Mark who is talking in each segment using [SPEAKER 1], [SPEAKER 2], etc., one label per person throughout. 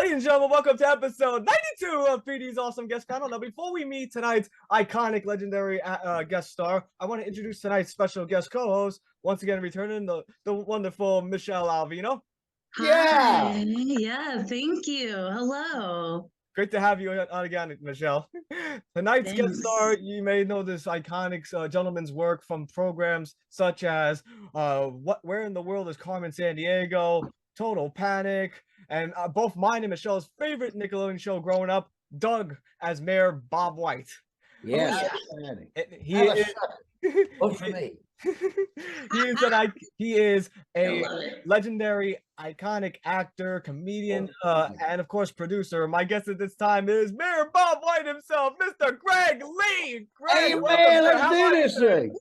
[SPEAKER 1] Ladies and gentlemen, welcome to episode 92 of Petey's Awesome Guest Panel. Now, before we meet tonight's iconic, legendary guest star, I want to introduce tonight's special guest co-host, once again returning the wonderful Michelle Alvino.
[SPEAKER 2] Hi. Yeah, thank you. Hello.
[SPEAKER 1] Great to have you on again, Michelle. Tonight's guest star, you may know this iconic gentleman's work from programs such as Where in the World is Carmen Sandiego, Total Panic, and both mine and Michelle's favorite Nickelodeon show growing up, Doug as Mayor Bob White.
[SPEAKER 3] Yeah,
[SPEAKER 1] he is.
[SPEAKER 3] Vote for me.
[SPEAKER 1] He is a legendary, iconic actor, comedian, and of course producer. My guest at this time is Mayor Bob White himself, Mr. Greg Lee. Greg,
[SPEAKER 3] hey man, let's do this thing.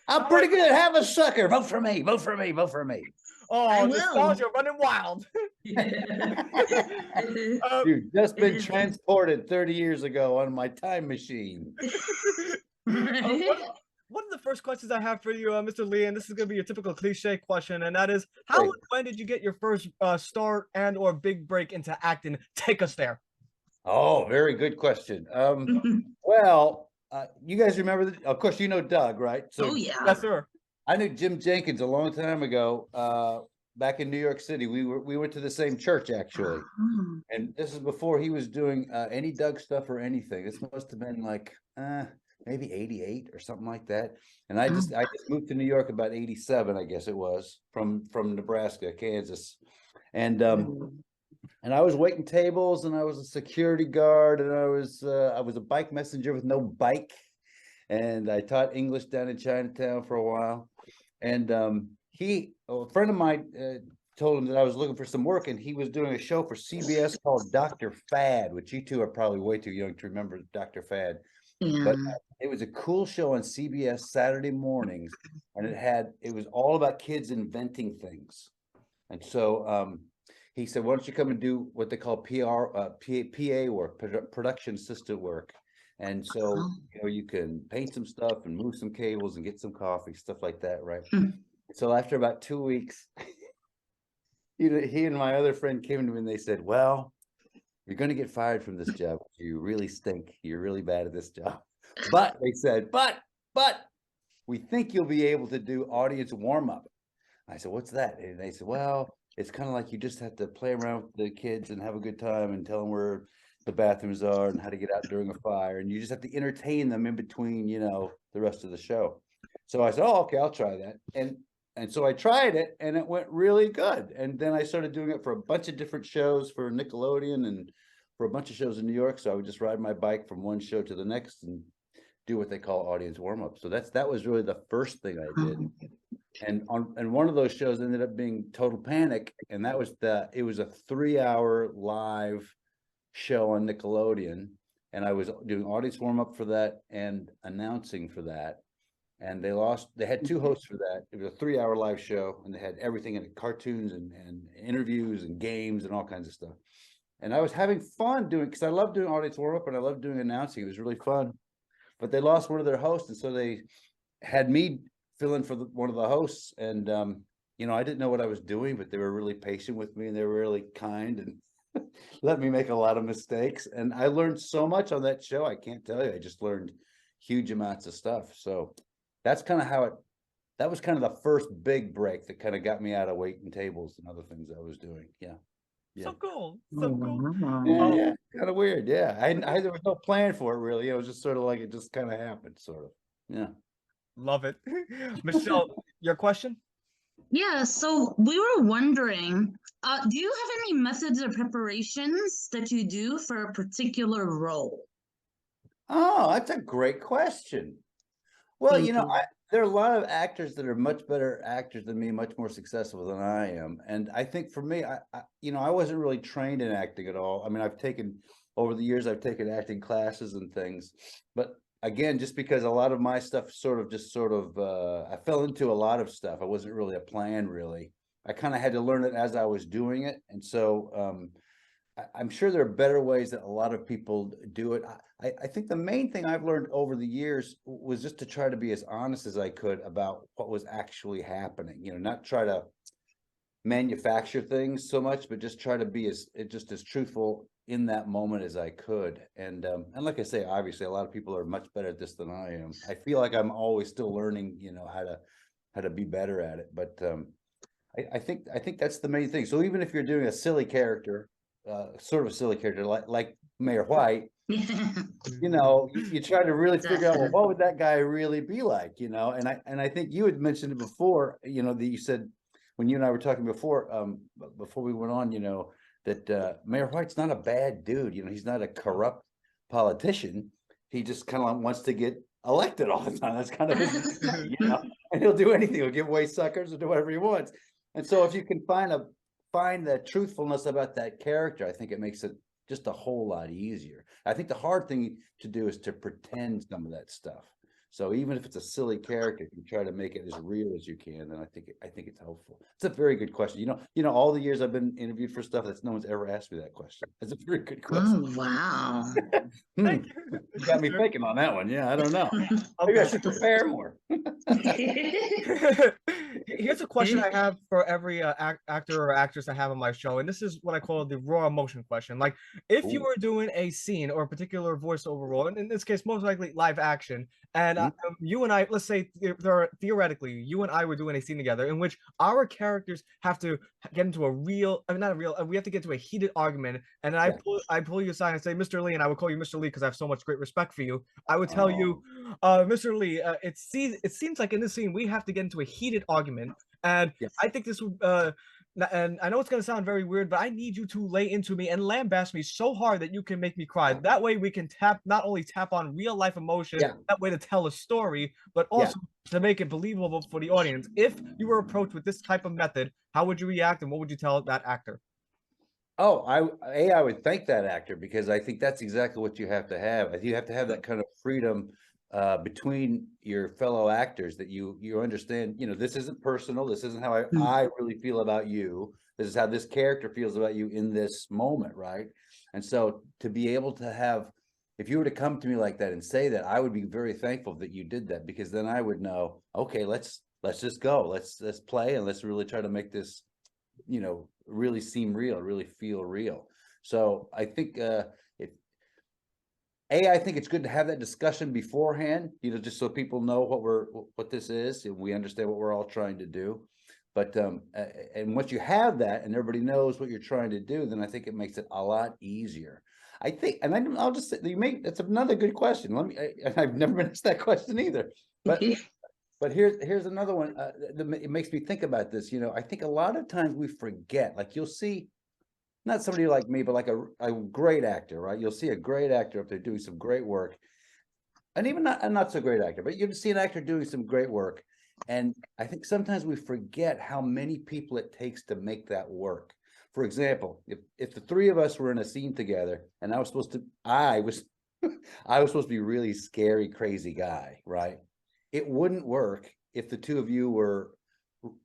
[SPEAKER 3] I'm pretty good. Have a sucker. Vote for me. Vote for me. Vote for me.
[SPEAKER 1] Oh, nostalgia running wild.
[SPEAKER 3] You've just been transported 30 years ago on my time machine.
[SPEAKER 1] One of the first questions I have for you, Mr. Lee, and this is going to be your typical cliche question, and that is, how and when did you get your first start and or big break into acting? Take us there.
[SPEAKER 3] Oh, very good question. Well, you guys remember, of course, you know Doug, right?
[SPEAKER 2] So, oh, yeah.
[SPEAKER 1] Yes, sir.
[SPEAKER 3] I knew Jim Jenkins a long time ago, back in New York City. We went to the same church, actually. And this is before he was doing any Doug stuff or anything. This must have been like... maybe 88 or something like that. And I just moved to New York about 87, I guess it was, from Nebraska, Kansas. And I was waiting tables, and I was a security guard, and I was a bike messenger with no bike. And I taught English down in Chinatown for a while. And a friend of mine told him that I was looking for some work, and he was doing a show for CBS called Dr. Fad, which you two are probably way too young to remember Dr. Fad.
[SPEAKER 2] Yeah.
[SPEAKER 3] But it was a cool show on CBS Saturday mornings, and it was all about kids inventing things. And so he said, why don't you come and do what they call PA work, production assistant work. And so, you can paint some stuff and move some cables and get some coffee, stuff like that, right? So after about 2 weeks, he and my other friend came to me and they said, well, you're going to get fired from this job. You really stink. You're really bad at this job. But they said, but we think you'll be able to do audience warm-up. I said, what's that? And they said, well, it's kind of like you just have to play around with the kids and have a good time and tell them where the bathrooms are and how to get out during a fire. And you just have to entertain them in between, the rest of the show. So I said, oh, okay, I'll try that. And so I tried it, and it went really good. And then I started doing it for a bunch of different shows for Nickelodeon and for a bunch of shows in New York. So I would just ride my bike from one show to the next and do what they call audience warm-up. So that was really the first thing I did. And one of those shows ended up being Total Panic, and it was a 3-hour live show on Nickelodeon, and I was doing audience warm-up for that and announcing for that. And they had 2 hosts for that. It was a 3-hour live show, and they had everything in it, cartoons and interviews and games and all kinds of stuff. And I was having fun because I love doing audience warm-up and I love doing announcing. It was really fun. But they lost one of their hosts, and so they had me fill in for one of the hosts. And I didn't know what I was doing, but they were really patient with me, and they were really kind and let me make a lot of mistakes. And I learned so much on that show. I can't tell you. I just learned huge amounts of stuff. So that's kind of that was kind of the first big break that kind of got me out of waiting tables and other things I was doing. Yeah.
[SPEAKER 1] So cool. So cool.
[SPEAKER 3] Yeah, kind of weird. Yeah. There was no plan for it really. It was just sort of like it just kind of happened, sort of. Yeah.
[SPEAKER 1] Love it. Michelle, your question?
[SPEAKER 2] Yeah, so we were wondering, do you have any methods or preparations that you do for a particular role?
[SPEAKER 3] Oh, that's a great question. Well, there are a lot of actors that are much better actors than me, much more successful than I am. And I think for me, I wasn't really trained in acting at all. I mean, over the years, I've taken acting classes and things. But again, just because a lot of my stuff I fell into a lot of stuff. I wasn't really a plan, really. I kind of had to learn it as I was doing it. And so I'm sure there are better ways that a lot of people do it. I think the main thing I've learned over the years was just to try to be as honest as I could about what was actually happening, not try to, manufacture things so much, but just try to be as truthful in that moment as I could. And like I say, obviously a lot of people are much better at this than I am. I feel like I'm always still learning, you know, how to be better at it. But I think that's the main thing. So even if you're doing a silly character, sort of a silly character like Mayor White, you know, you try to really figure out, well, what would that guy really be like, you know? And I think you had mentioned it before, you know, that you said when you and I were talking before we went on, you know, that Mayor White's not a bad dude. You know, he's not a corrupt politician. He just kind of wants to get elected all the time. That's kind of his, you know, and he'll do anything. He'll give away suckers or do whatever he wants. And so if you can find the truthfulness about that character, I think it makes it just a whole lot easier. I think the hard thing to do is to pretend some of that stuff. So even if it's a silly character, you try to make it as real as you can. And I think it's helpful. It's a very good question. You know, all the years I've been interviewed for stuff, no one's ever asked me that question. It's a very good question.
[SPEAKER 2] Oh, wow.
[SPEAKER 1] Thank you.
[SPEAKER 3] You got me thinking on that one. Yeah, I don't know. Maybe I should prepare more.
[SPEAKER 1] Here's a question I have for every actor or actress I have on my show, and this is what I call the raw emotion question. Like, if you were doing a scene or a particular voiceover role, and in this case, most likely live action, and you and I, let's say theoretically, you and I were doing a scene together in which our characters have to get into we have to get into a heated argument, and I pull you aside and say, Mr. Lee, and I would call you Mr. Lee because I have so much great respect for you. I would tell you, Mr. Lee, it seems like in this scene we have to get into a heated argument, and I think this would and I know it's going to sound very weird, but I need you to lay into me and lambast me so hard that you can make me cry. That way we can not only tap on real life emotion, that way to tell a story, but also to make it believable for the audience. If you were approached with this type of method, how would you react and what would you tell that actor?
[SPEAKER 3] Oh, I would thank that actor, because I think that's exactly what you have to have. You have to have that kind of freedom between your fellow actors, that you understand, you know, this isn't personal. This isn't how I really feel about you. This is how this character feels about you in this moment, right? And so to be able to have, if you were to come to me like that and say that, I would be very thankful that you did that, because then I would know, okay, let's just go. Let's play, and let's really try to make this, you know, really seem real, really feel real. So I think I think it's good to have that discussion beforehand, you know, just so people know what this is, and we understand what we're all trying to do. But and once you have that and everybody knows what you're trying to do, then I think it makes it a lot easier. I think, and I'll just say, that's another good question. I've never been asked that question either. But here's another one. It makes me think about this. You know, I think a lot of times we forget. Like, you'll see, not somebody like me, but like a great actor, right? You'll see a great actor up there doing some great work, and even not so great actor, but you'll see an actor doing some great work. And I think sometimes we forget how many people it takes to make that work. For example, if the three of us were in a scene together, and I was supposed to be a really scary, crazy guy, right? It wouldn't work if the two of you were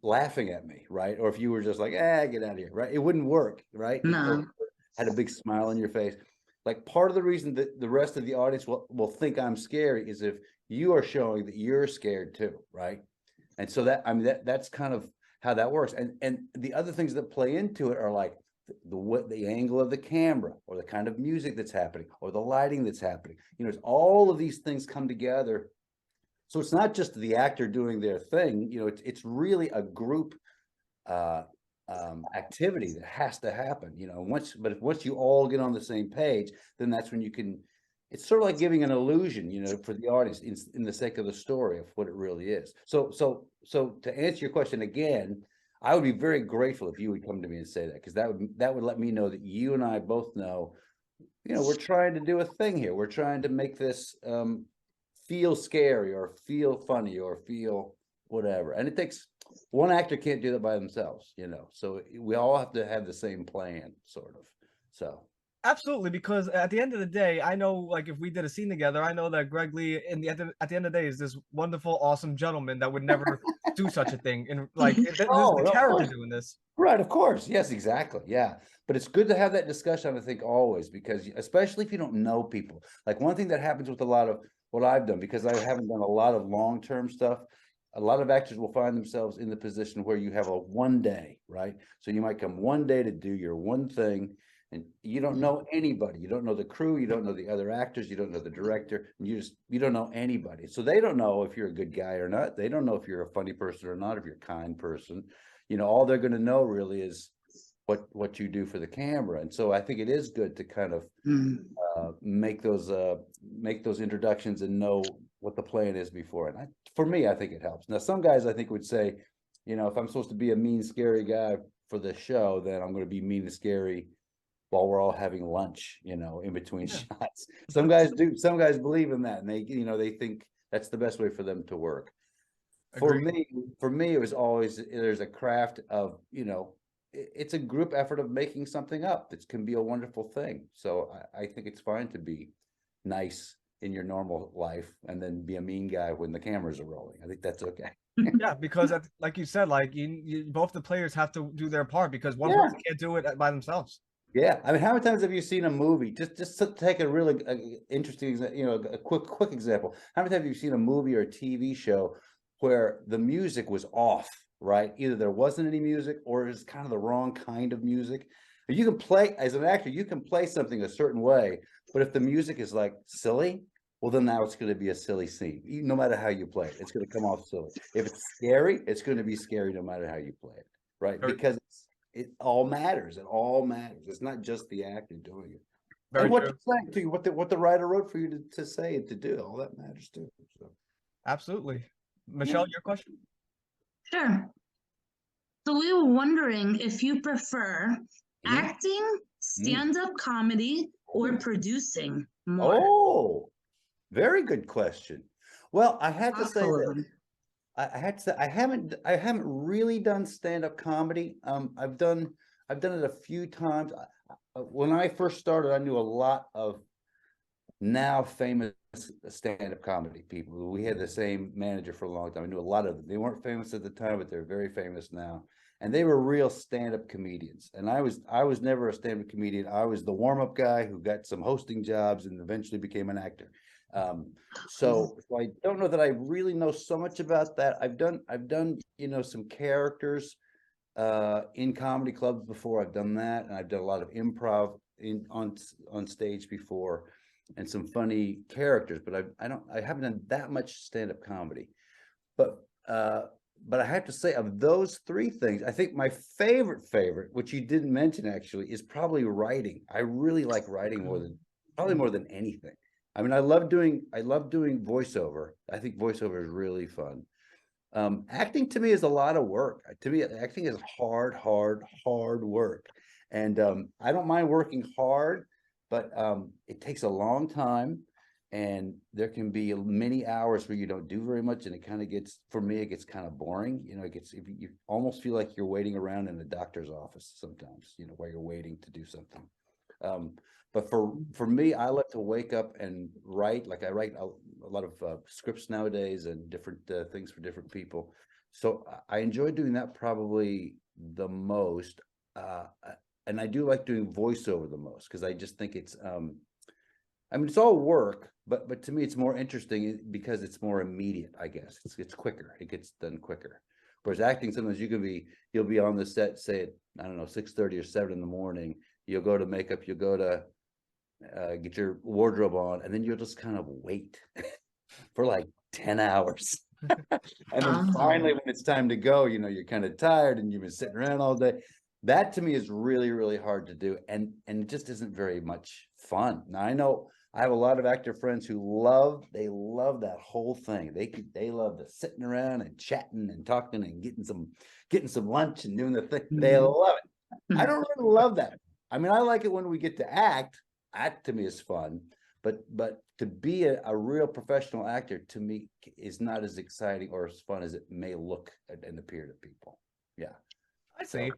[SPEAKER 3] laughing at me, right? Or if you were just like, get out of here, right? It wouldn't work, right?
[SPEAKER 2] No.
[SPEAKER 3] Had a big smile on your face. Like, part of the reason that the rest of the audience will think I'm scary is if you are showing that you're scared too, right? And so that's kind of how that works. And the other things that play into it are like the angle of the camera, or the kind of music that's happening, or the lighting that's happening. You know, it's all of these things come together. So it's not just the actor doing their thing, you know, it's really a group activity that has to happen, you know. Once you all get on the same page, then that's when you can, it's sort of like giving an illusion, you know, for the audience in the sake of the story of what it really is. So to answer your question again, I would be very grateful if you would come to me and say that, because that would let me know that you and I both know, you know, we're trying to do a thing here. We're trying to make this feel scary, or feel funny, or feel whatever. And it takes, one actor can't do that by themselves, you know, so we all have to have the same plan, sort of. So
[SPEAKER 1] absolutely, because at the end of the day, I know, like, if we did a scene together, I know that Greg Lee at the end of the day is this wonderful, awesome gentleman that would never do such a thing. And like, this is the character doing this.
[SPEAKER 3] Right, of course. Yes, exactly. Yeah. But it's good to have that discussion, I think, always, because especially if you don't know people. Like, one thing that happens with a lot of what I've done, because I haven't done a lot of long-term stuff, a lot of actors will find themselves in the position where you have a one day, right? So you might come one day to do your one thing, and you don't know anybody. You don't know the crew. You don't know the other actors. You don't know the director. And you don't know anybody. So they don't know if you're a good guy or not. They don't know if you're a funny person or not, if you're a kind person. You know, all they're going to know really is what you do for the camera. And so I think it is good to kind of make those introductions and know what the plan is before. And for me, I think it helps. Now, some guys I think would say, you know, if I'm supposed to be a mean, scary guy for the show, then I'm going to be mean and scary while we're all having lunch, you know, in between shots. Some guys do. Some guys believe in that, and they, you know, they think that's the best way for them to work.
[SPEAKER 1] Agreed.
[SPEAKER 3] For me, it was always, there's a craft of, you know, it's a group effort of making something up. It can be a wonderful thing. So I think it's fine to be nice in your normal life and then be a mean guy when the cameras are rolling. I think that's okay.
[SPEAKER 1] Yeah, because like you said, like you both the players have to do their part because one person can't do it by themselves.
[SPEAKER 3] Yeah, I mean, how many times have you seen a movie? Just to take a really interesting, you know, a quick example. How many times have you seen a movie or a TV show where the music was off, right? Either there wasn't any music or it was kind of the wrong kind of music. You can play, as an actor, you can play something a certain way, but if the music is like silly, well, then now it's going to be a silly scene. No matter how you play it, it's going to come off silly. If it's scary, it's going to be scary no matter how you play it, right? Because it all matters. It all matters. It's not just the actor doing it.
[SPEAKER 1] Very
[SPEAKER 3] and what
[SPEAKER 1] true.
[SPEAKER 3] you're saying to you, what the writer wrote for you to say and to do, all that matters too. So.
[SPEAKER 1] Absolutely. Michelle, your question?
[SPEAKER 2] Sure. So we were wondering if you prefer acting, stand-up comedy, or producing more.
[SPEAKER 3] Oh, very good question. Well, I had to say that I haven't really done stand-up comedy. I've done it a few times. When I first started, I knew a lot of now famous stand-up comedy people. We had the same manager for a long time. I knew a lot of them. They weren't famous at the time, but they're very famous now. And they were real stand-up comedians. And I was never a stand-up comedian. I was the warm-up guy who got some hosting jobs and eventually became an actor. So I don't know that I really know so much about that. I've done, you know, some characters in comedy clubs before. I've done that, and I've done a lot of improv on stage before, and some funny characters. But I haven't done that much stand-up comedy. But I have to say, of those three things, I think my favorite, which you didn't mention actually, is probably writing. I really like writing probably more than anything. I mean, I love doing voiceover. I think voiceover is really fun. Acting to me is a lot of work. To me, acting is hard work. And I don't mind working hard, but it takes a long time. And there can be many hours where you don't do very much, and it kind of gets, for me, it gets kind of boring. You know, if you almost feel like you're waiting around in the doctor's office sometimes, you know, while you're waiting to do something. But for me, I like to wake up and write. Like I write a lot of scripts nowadays and different things for different people. So I enjoy doing that probably the most. And I do like doing voiceover the most because I just think it's, I mean, it's all work, but to me, it's more interesting because it's more immediate, I guess. It's quicker. It gets done quicker. Whereas acting, sometimes you'll be on the set, say at, I don't know, 6:30 or 7 in the morning. You'll go to makeup, you'll go to get your wardrobe on, and then you'll just kind of wait for like 10 hours. And then finally, when it's time to go, you know, you're kind of tired and you've been sitting around all day. That to me is really, really hard to do. And it just isn't very much fun. Now, I know I have a lot of actor friends who love that whole thing. They love the sitting around and chatting and talking and getting some lunch and doing the thing. They love it. I don't really love that. I mean, I like it when we get to act. Act to me is fun, but to be a real professional actor to me is not as exciting or as fun as it may look and appear to people. Yeah,
[SPEAKER 1] I see.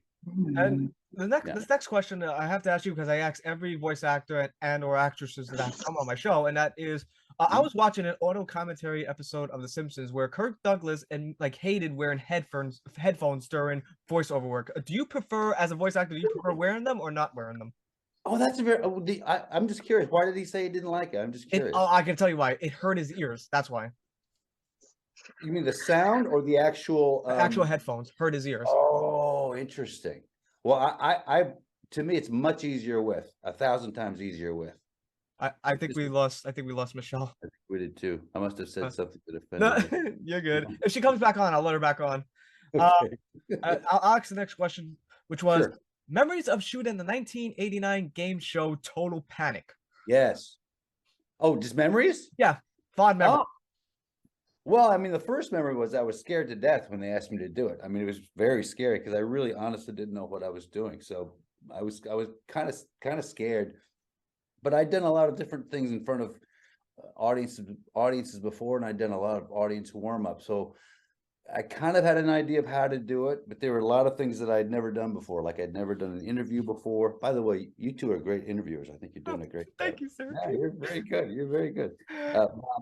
[SPEAKER 1] And this next question I have to ask you because I ask every voice actor and or actresses that have come on my show, and that is, I was watching an auto commentary episode of The Simpsons where Kirk Douglas hated wearing headphones during voiceover work. Do you prefer, as a voice actor, do you prefer wearing them or not wearing them?
[SPEAKER 3] Oh, that's a very. I'm just curious. Why did he say he didn't like it? I'm just curious.
[SPEAKER 1] I can tell you why. It hurt his ears. That's why.
[SPEAKER 3] You mean the sound or the actual
[SPEAKER 1] Actual headphones hurt his ears.
[SPEAKER 3] Oh, interesting. Well, I to me, it's much easier with 1,000 times easier with.
[SPEAKER 1] I think we lost Michelle.
[SPEAKER 3] I think we did too. I must have said something that
[SPEAKER 1] No,
[SPEAKER 3] offended
[SPEAKER 1] you're good. If she comes back on, I'll let her back on.
[SPEAKER 3] you.
[SPEAKER 1] I'll ask the next question, which was
[SPEAKER 3] Sure.
[SPEAKER 1] memories of shooting the 1989 game show Total Panic.
[SPEAKER 3] Yes. Oh, just memories?
[SPEAKER 1] Yeah, fond memory.
[SPEAKER 3] Oh. Well, I mean, the first memory was I was scared to death when they asked me to do it. I mean, it was very scary because I really honestly didn't know what I was doing. So I was kind of scared. But I'd done a lot of different things in front of audiences before, and I'd done a lot of audience warm-up. So I kind of had an idea of how to do it, but there were a lot of things that I'd never done before. Like I'd never done an interview before. By the way, you two are great interviewers. I think you're doing a great job.
[SPEAKER 1] Thank you, sir.
[SPEAKER 3] Yeah, you're very good. You're very good.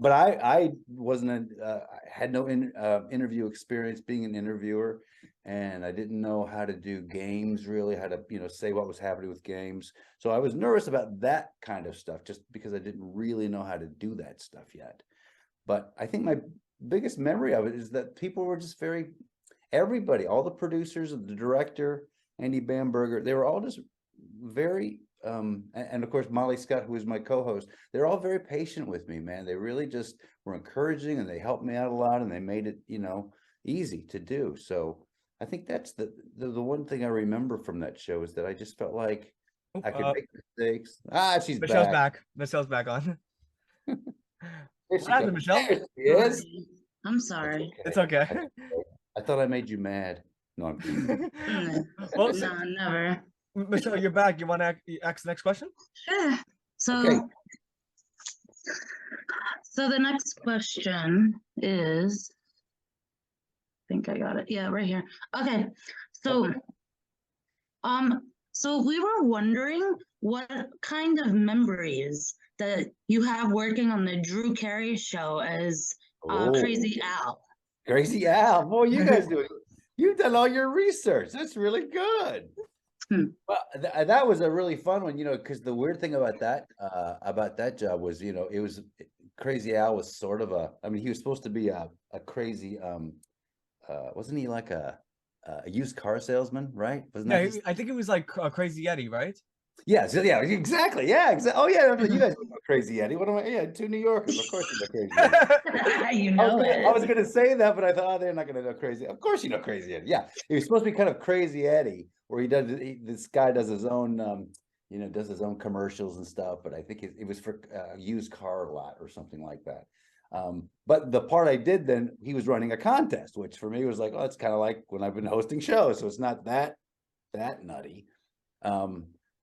[SPEAKER 3] But I wasn't I had no interview experience being an interviewer, and I didn't know how to do games really, how to say what was happening with games. So I was nervous about that kind of stuff, just because I didn't really know how to do that stuff yet. But I think my biggest memory of it is that people were just everybody, all the producers, the director, Andy Bamberger, they were all just very, and of course, Molly Scott, who is my co-host, they're all very patient with me, man. They really just were encouraging, and they helped me out a lot, and they made it, easy to do. So I think that's the one thing I remember from that show is that I just felt like I could make mistakes. She's
[SPEAKER 1] Michelle's
[SPEAKER 3] back.
[SPEAKER 1] back. Michelle's back on.
[SPEAKER 3] What
[SPEAKER 1] happened, Michelle?
[SPEAKER 3] There she is.
[SPEAKER 2] I'm sorry.
[SPEAKER 1] It's okay.
[SPEAKER 3] I thought I made you mad. No, I'm kidding.
[SPEAKER 1] Well,
[SPEAKER 2] No, never.
[SPEAKER 1] Michelle, you're back. You want to ask the next question?
[SPEAKER 2] Sure. So,
[SPEAKER 3] Okay.
[SPEAKER 2] so the next question is, I think I got it. Yeah, right here. Okay. So, so we were wondering what kind of memories that you have working on the Drew Carey show as Crazy Al.
[SPEAKER 3] Crazy Al. Boy, you guys you've done all your research. That's really good. Well, that was a really fun one, because the weird thing about that job was, it was Crazy Al was sort of he was supposed to be a crazy, wasn't he like a used car salesman, right? Wasn't that
[SPEAKER 1] I think it was like Crazy Eddie, right?
[SPEAKER 3] Yeah, yeah, exactly. Yeah, exactly. Oh, yeah, you guys know Crazy Eddie. What am I? Yeah, two New Yorkers. Of course you know Crazy Eddie. I was gonna say that, but I thought, they're not gonna know Crazy. Of course you know Crazy Eddie. Yeah, he was supposed to be kind of Crazy Eddie, where this guy does his own, does his own commercials and stuff. But I think it was for a used car lot or something like that. But the part I did then, he was running a contest, which for me was like, oh, it's kind of like when I've been hosting shows, so it's not that nutty.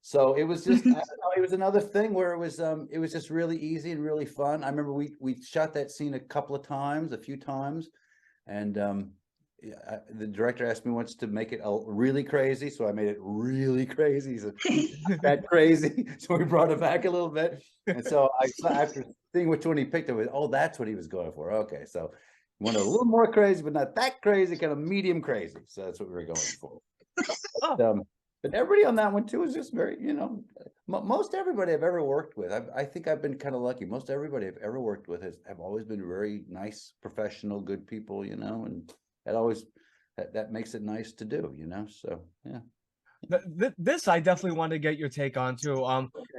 [SPEAKER 3] So it was just, I don't know, it was another thing where it was just really easy and really fun. I remember we shot that scene a few times, and the director asked me once to make it really crazy, so I made it really crazy. He said, that crazy, so we brought it back a little bit, and so after seeing which one he picked, that's what he was going for. Okay, so he wanted a little more crazy, but not that crazy, kind of medium crazy. So that's what we were going for. But everybody on that one too is just very, most everybody I've ever worked with, I think I've been kind of lucky. Most everybody I've ever worked with have always been very nice, professional, good people, and that makes it nice to do, so yeah.
[SPEAKER 1] This I definitely want to get your take on too.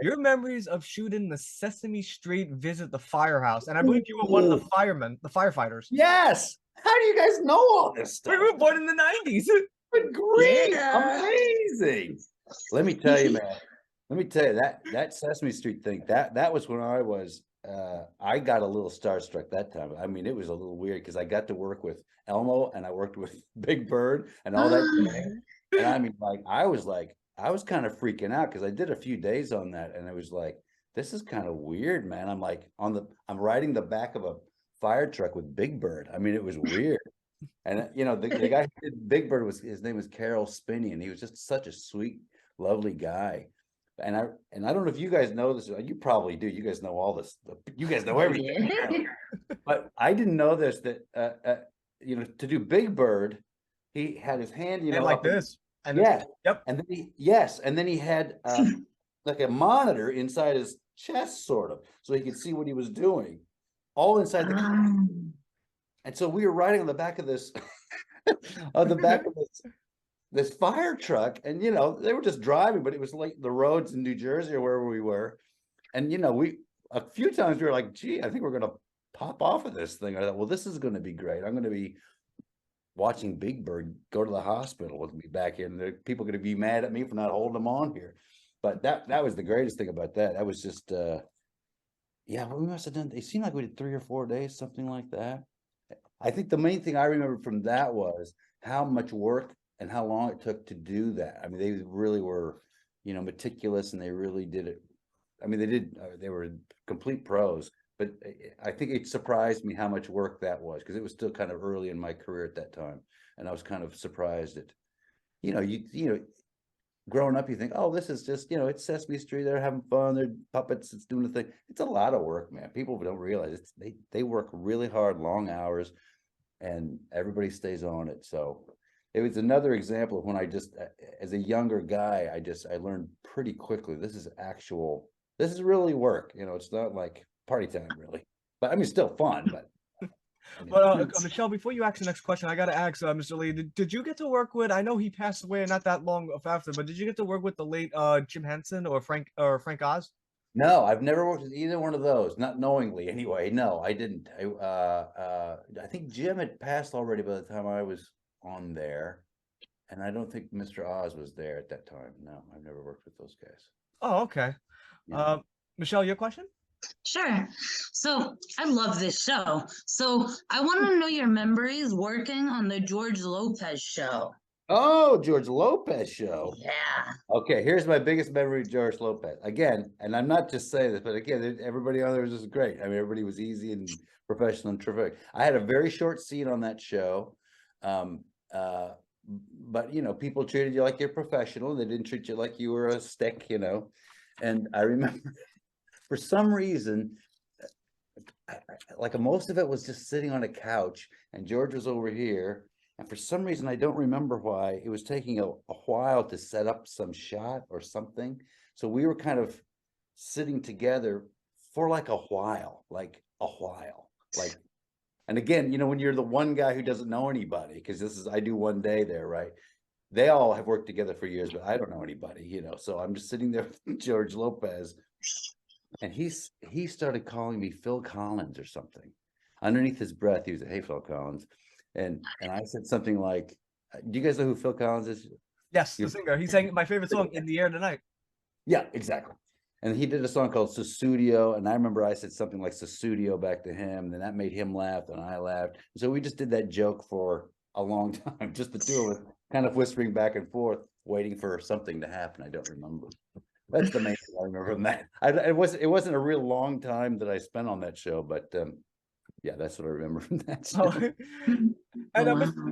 [SPEAKER 1] Your memories of shooting the Sesame Street Visit the Firehouse, and I believe you were one of the firefighters.
[SPEAKER 3] Yes. How do you guys know all this stuff?
[SPEAKER 1] We were born in the 90s.
[SPEAKER 3] Good grief,
[SPEAKER 2] Yeah.
[SPEAKER 3] amazing. Let me tell you, man. That Sesame Street thing, that was when I got a little starstruck that time. I mean, it was a little weird because I got to work with Elmo and I worked with Big Bird and all that. And I mean, I was kind of freaking out because I did a few days on that, and I was like, this is kind of weird, man. I'm like I'm riding the back of a fire truck with Big Bird. I mean, it was weird. And the guy who did Big Bird his name was Carol Spinney, and he was just such a sweet, lovely guy. And I don't know if you guys know this. You probably do. You guys know all this. You guys know everything. But I didn't know this, that to do Big Bird, he had his hand,
[SPEAKER 1] and like this. And
[SPEAKER 3] yeah.
[SPEAKER 1] Yep.
[SPEAKER 3] And then he had like a monitor inside his chest, sort of, so he could see what he was doing, all inside the camera. And so we were riding on the back of this, on the back of this fire truck, and you know, they were just driving, but it was like the roads in New Jersey or wherever we were. And you know, we a few times we were like, gee, I think we're gonna pop off of this thing. I thought, well, this is gonna be great. I'm gonna be watching Big Bird go to the hospital with me back here, and people are gonna be mad at me for not holding him on here. But that was the greatest thing about that. That was just yeah, we must have done, it seemed like we did 3 or 4 days, something like that. I think the main thing I remember from that was how much work and how long it took to do that. I mean, they really were, you know, meticulous, and they really did it. I mean, they were complete pros, but I think it surprised me how much work that was, because it was still kind of early in my career at that time. And I was kind of surprised at, you know, growing up, you think, oh, this is just, you know, it's Sesame Street, they're having fun, they're puppets, it's doing the thing. It's a lot of work, man. People don't realize they work really hard, long hours, and everybody stays on it. So it was another example of when I just, as a younger guy, I learned pretty quickly, this is really work. You know, it's not like party time really, but I mean, still fun, but.
[SPEAKER 1] But Michelle, before you ask the next question, I gotta ask, Mr. Lee, did you get to work with? I know he passed away not that long after, but did you get to work with the late Jim Henson or Frank Oz?
[SPEAKER 3] No, I've never worked with either one of those, not knowingly anyway. No, I didn't. I think Jim had passed already by the time I was on there, and I don't think Mr. Oz was there at that time. No, I've never worked with those guys.
[SPEAKER 1] Oh, okay.
[SPEAKER 3] Yeah.
[SPEAKER 1] Michelle, your question?
[SPEAKER 2] Sure. So I love this show. So I want to know your memories working on the George Lopez show.
[SPEAKER 3] Oh, George Lopez show.
[SPEAKER 2] Yeah.
[SPEAKER 3] Okay, here's my biggest memory of George Lopez. Again, and I'm not just saying this, but again, everybody on there was just great. I mean, everybody was easy and professional and terrific. I had a very short scene on that show. But you know, people treated you like you're professional. They didn't treat you like you were a stick, you know. And I remember for some reason, like most of it was just sitting on a couch, and George was over here. And for some reason, I don't remember why, it was taking a while to set up some shot or something. So we were kind of sitting together for like a while. And again, you know, when you're the one guy who doesn't know anybody, because I do one day there, right? They all have worked together for years, but I don't know anybody, you know. So I'm just sitting there with George Lopez, and he started calling me Phil Collins or something. Underneath his breath, he was like, "Hey, Phil Collins." And I said something like, do you guys know who Phil Collins is?
[SPEAKER 1] Yes, the singer. He sang my favorite song, "In the Air Tonight."
[SPEAKER 3] Yeah, exactly. And he did a song called Susudio. And I remember I said something like Susudio back to him. And then that made him laugh, and I laughed. So we just did that joke for a long time, just the two of us kind of whispering back and forth, waiting for something to happen. I don't remember. That's the main thing I remember from that. It wasn't a real long time that I spent on that show, but yeah, that's what I remember from that show.
[SPEAKER 1] And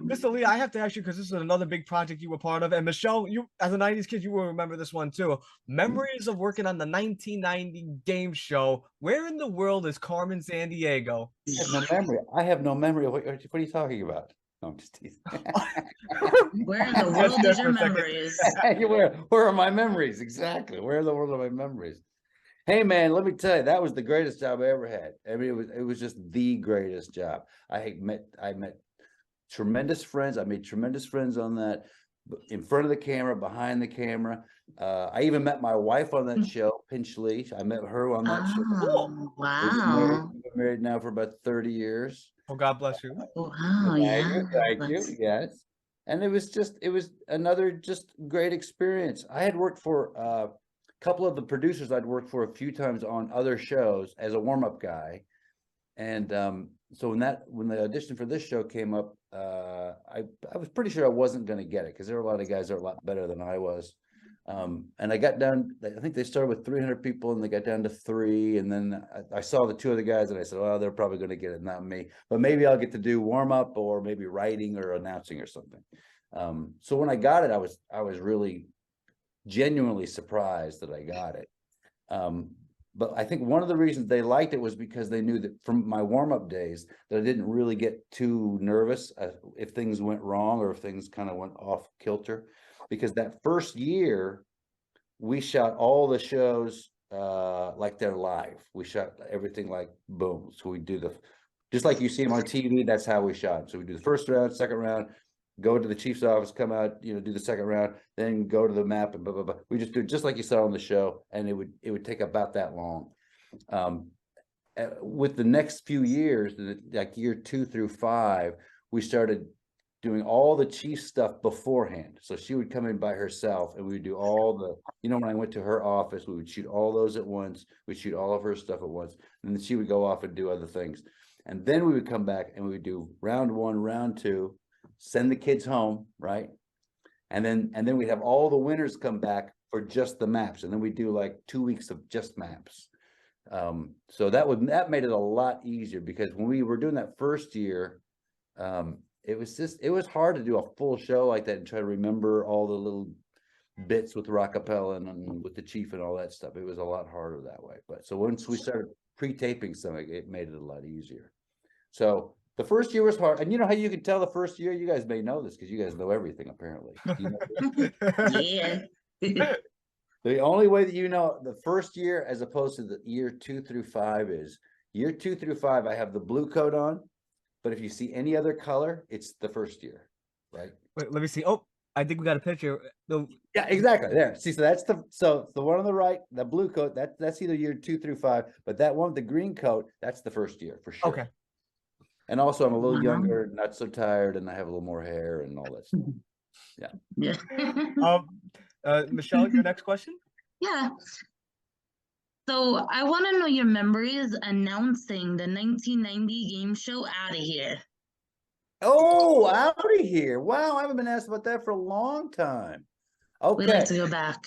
[SPEAKER 1] Mr. Lee, I have to ask you, because this is another big project you were part of. And Michelle, you as a 90s kid, you will remember this one too. Memories of working on the 1990 game show. Where in the world is Carmen Sandiego?
[SPEAKER 3] I have no memory of what are you talking about? No, I'm just teasing.
[SPEAKER 2] Where in the world is your memories?
[SPEAKER 3] Where are my memories? Exactly. Where in the world are my memories? Hey man, let me tell you, that was the greatest job I ever had. I mean, it was just the greatest job. I met tremendous friends. I made tremendous friends on that, in front of the camera, behind the camera. I even met my wife on that show, Pinchley. I met her on that show.
[SPEAKER 2] Oh, wow.
[SPEAKER 3] We've been married now for about 30 years.
[SPEAKER 1] Oh, God bless you.
[SPEAKER 2] Wow, yeah.
[SPEAKER 3] Thank you. Yes. And it was another just great experience. I had worked for a couple of the producers I'd worked for a few times on other shows as a warm-up guy. And so when the audition for this show came up, I was pretty sure I wasn't going to get it, because there were a lot of guys that were a lot better than I was. And I got down, I think they started with 300 people and they got down to 3. And then I saw the 2 other guys and I said, well, they're probably going to get it, not me, but maybe I'll get to do warm up or maybe writing or announcing or something. So when I got it, I was really genuinely surprised that I got it. But I think one of the reasons they liked it was because they knew that from my warm-up days that I didn't really get too nervous if things went wrong or if things kind of went off kilter. Because that first year, we shot all the shows like they're live. We shot everything like boom. So we do just like you see them on TV. That's how we shot. So we do the first round, second round, go to the chief's office, come out, do the second round, then go to the map and blah blah blah. We just do it just like you saw on the show, and it would take about that long. With the next few years, like year 2 through 5, we started doing all the chief stuff beforehand. So she would come in by herself, and we would do all the, when I went to her office, we would shoot all those at once. We'd shoot all of her stuff at once, and then she would go off and do other things. And then we would come back and we would do round 1, round 2, send the kids home, right? And then we'd have all the winners come back for just the maps, and then we do like 2 weeks of just maps. So that made it a lot easier, because when we were doing that first year, it was hard to do a full show like that and try to remember all the little bits with Rockapella and with the chief and all that stuff. It was a lot harder that way. But so once we started pre-taping something, it made it a lot easier. So the first year was hard. And you know how you can tell the first year? You guys may know this because you guys know everything, apparently.
[SPEAKER 2] Yeah.
[SPEAKER 3] The only way that the first year as opposed to the year 2 through 5 is year 2 through 5, I have the blue coat on, but if you see any other color, it's the first year, right?
[SPEAKER 1] Wait, let me see. Oh, I think we got a picture.
[SPEAKER 3] Yeah, exactly. There. See, so that's the one on the right, the blue coat, that's either year 2 through 5, but that one with the green coat, that's the first year for sure.
[SPEAKER 1] Okay.
[SPEAKER 3] And also I'm a little younger, not so tired, and I have a little more hair and all that stuff.
[SPEAKER 2] Yeah.
[SPEAKER 1] Michelle, your next question?
[SPEAKER 2] Yeah. So I want to know your memories announcing the 1990 game show Out of Here.
[SPEAKER 3] Oh, Out of Here. Wow, I haven't been asked about that for a long time. Okay.
[SPEAKER 2] We'd like to go back.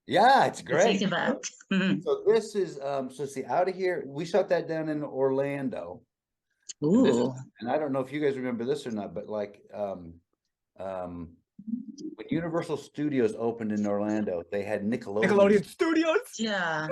[SPEAKER 3] Yeah, it's great.
[SPEAKER 2] Take it back.
[SPEAKER 3] So this is so see, Out of Here, we shot that down in Orlando.
[SPEAKER 2] Ooh.
[SPEAKER 3] And I don't know if you guys remember this or not, but like when Universal Studios opened in Orlando, they had Nickelodeon
[SPEAKER 1] Studios.
[SPEAKER 2] Yeah.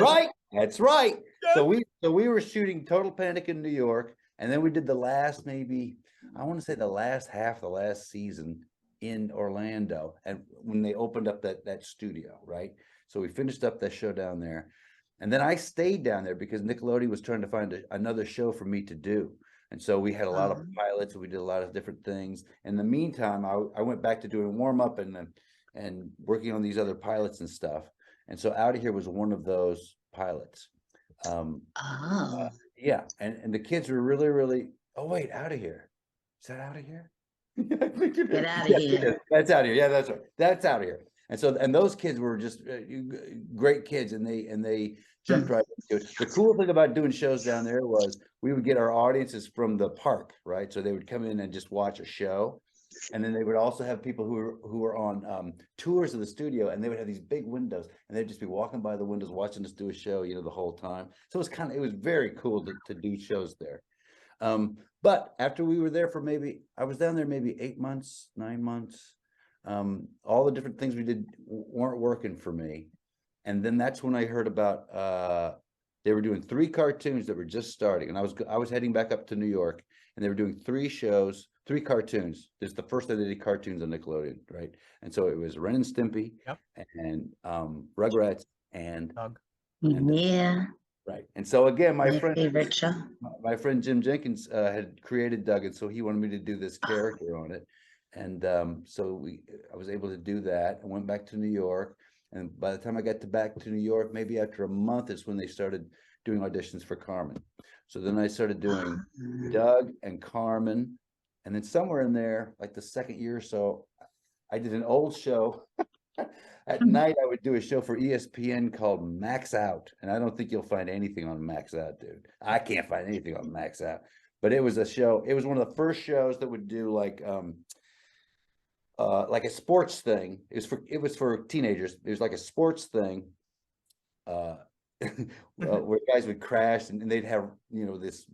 [SPEAKER 3] Right. That's right.
[SPEAKER 1] Yeah.
[SPEAKER 3] So we were shooting Total Panic in New York, and then we did the last, maybe I want to say the last half, the last season in Orlando, and when they opened up that studio, right? So we finished up that show down there, and then I stayed down there because Nickelodeon was trying to find another show for me to do. And so we had a lot of pilots, and we did a lot of different things. In the meantime, I went back to doing warm up and working on these other pilots and stuff. And so Out of Here was one of those pilots. Yeah, and the kids were really, really. Oh wait, Out of Here. Is that Out of Here?
[SPEAKER 2] Get out of here.
[SPEAKER 3] That's Out of Here. Yeah, that's right. That's Out of Here. And so, and those kids were just great kids, and they jumped right into it. The cool thing about doing shows down there was we would get our audiences from the park, right? So they would come in and just watch a show, and then they would also have people who were on tours of the studio, and they would have these big windows, and they'd just be walking by the windows watching us do a show, the whole time. So it was very cool to do shows there. But after we were there for I was down there maybe 8 months, 9 months. All the different things we did weren't working for me. And then that's when I heard about they were doing 3 cartoons that were just starting, and I was heading back up to New York, and they were doing 3 shows, 3 cartoons. This is the first time they did cartoons on Nickelodeon, right? And so it was Ren and Stimpy, and Rugrats and
[SPEAKER 1] Doug.
[SPEAKER 2] Yeah.
[SPEAKER 3] Right. And so again, my friend Jim Jenkins had created Doug, and so he wanted me to do this character on it. And so I was able to do that. I went back to New York, and by the time I got back to New York, maybe after a month is when they started doing auditions for Carmen. So then I started doing Doug and Carmen, and then somewhere in there, like the second year or so, I did an old show. At night, I would do a show for ESPN called Max Out, and I don't think you'll find anything on Max Out, dude. I can't find anything on Max Out, but it was a show. It was one of the first shows that would do like a sports thing. It was for teenagers. It was like a sports thing, where guys would crash, and they'd have this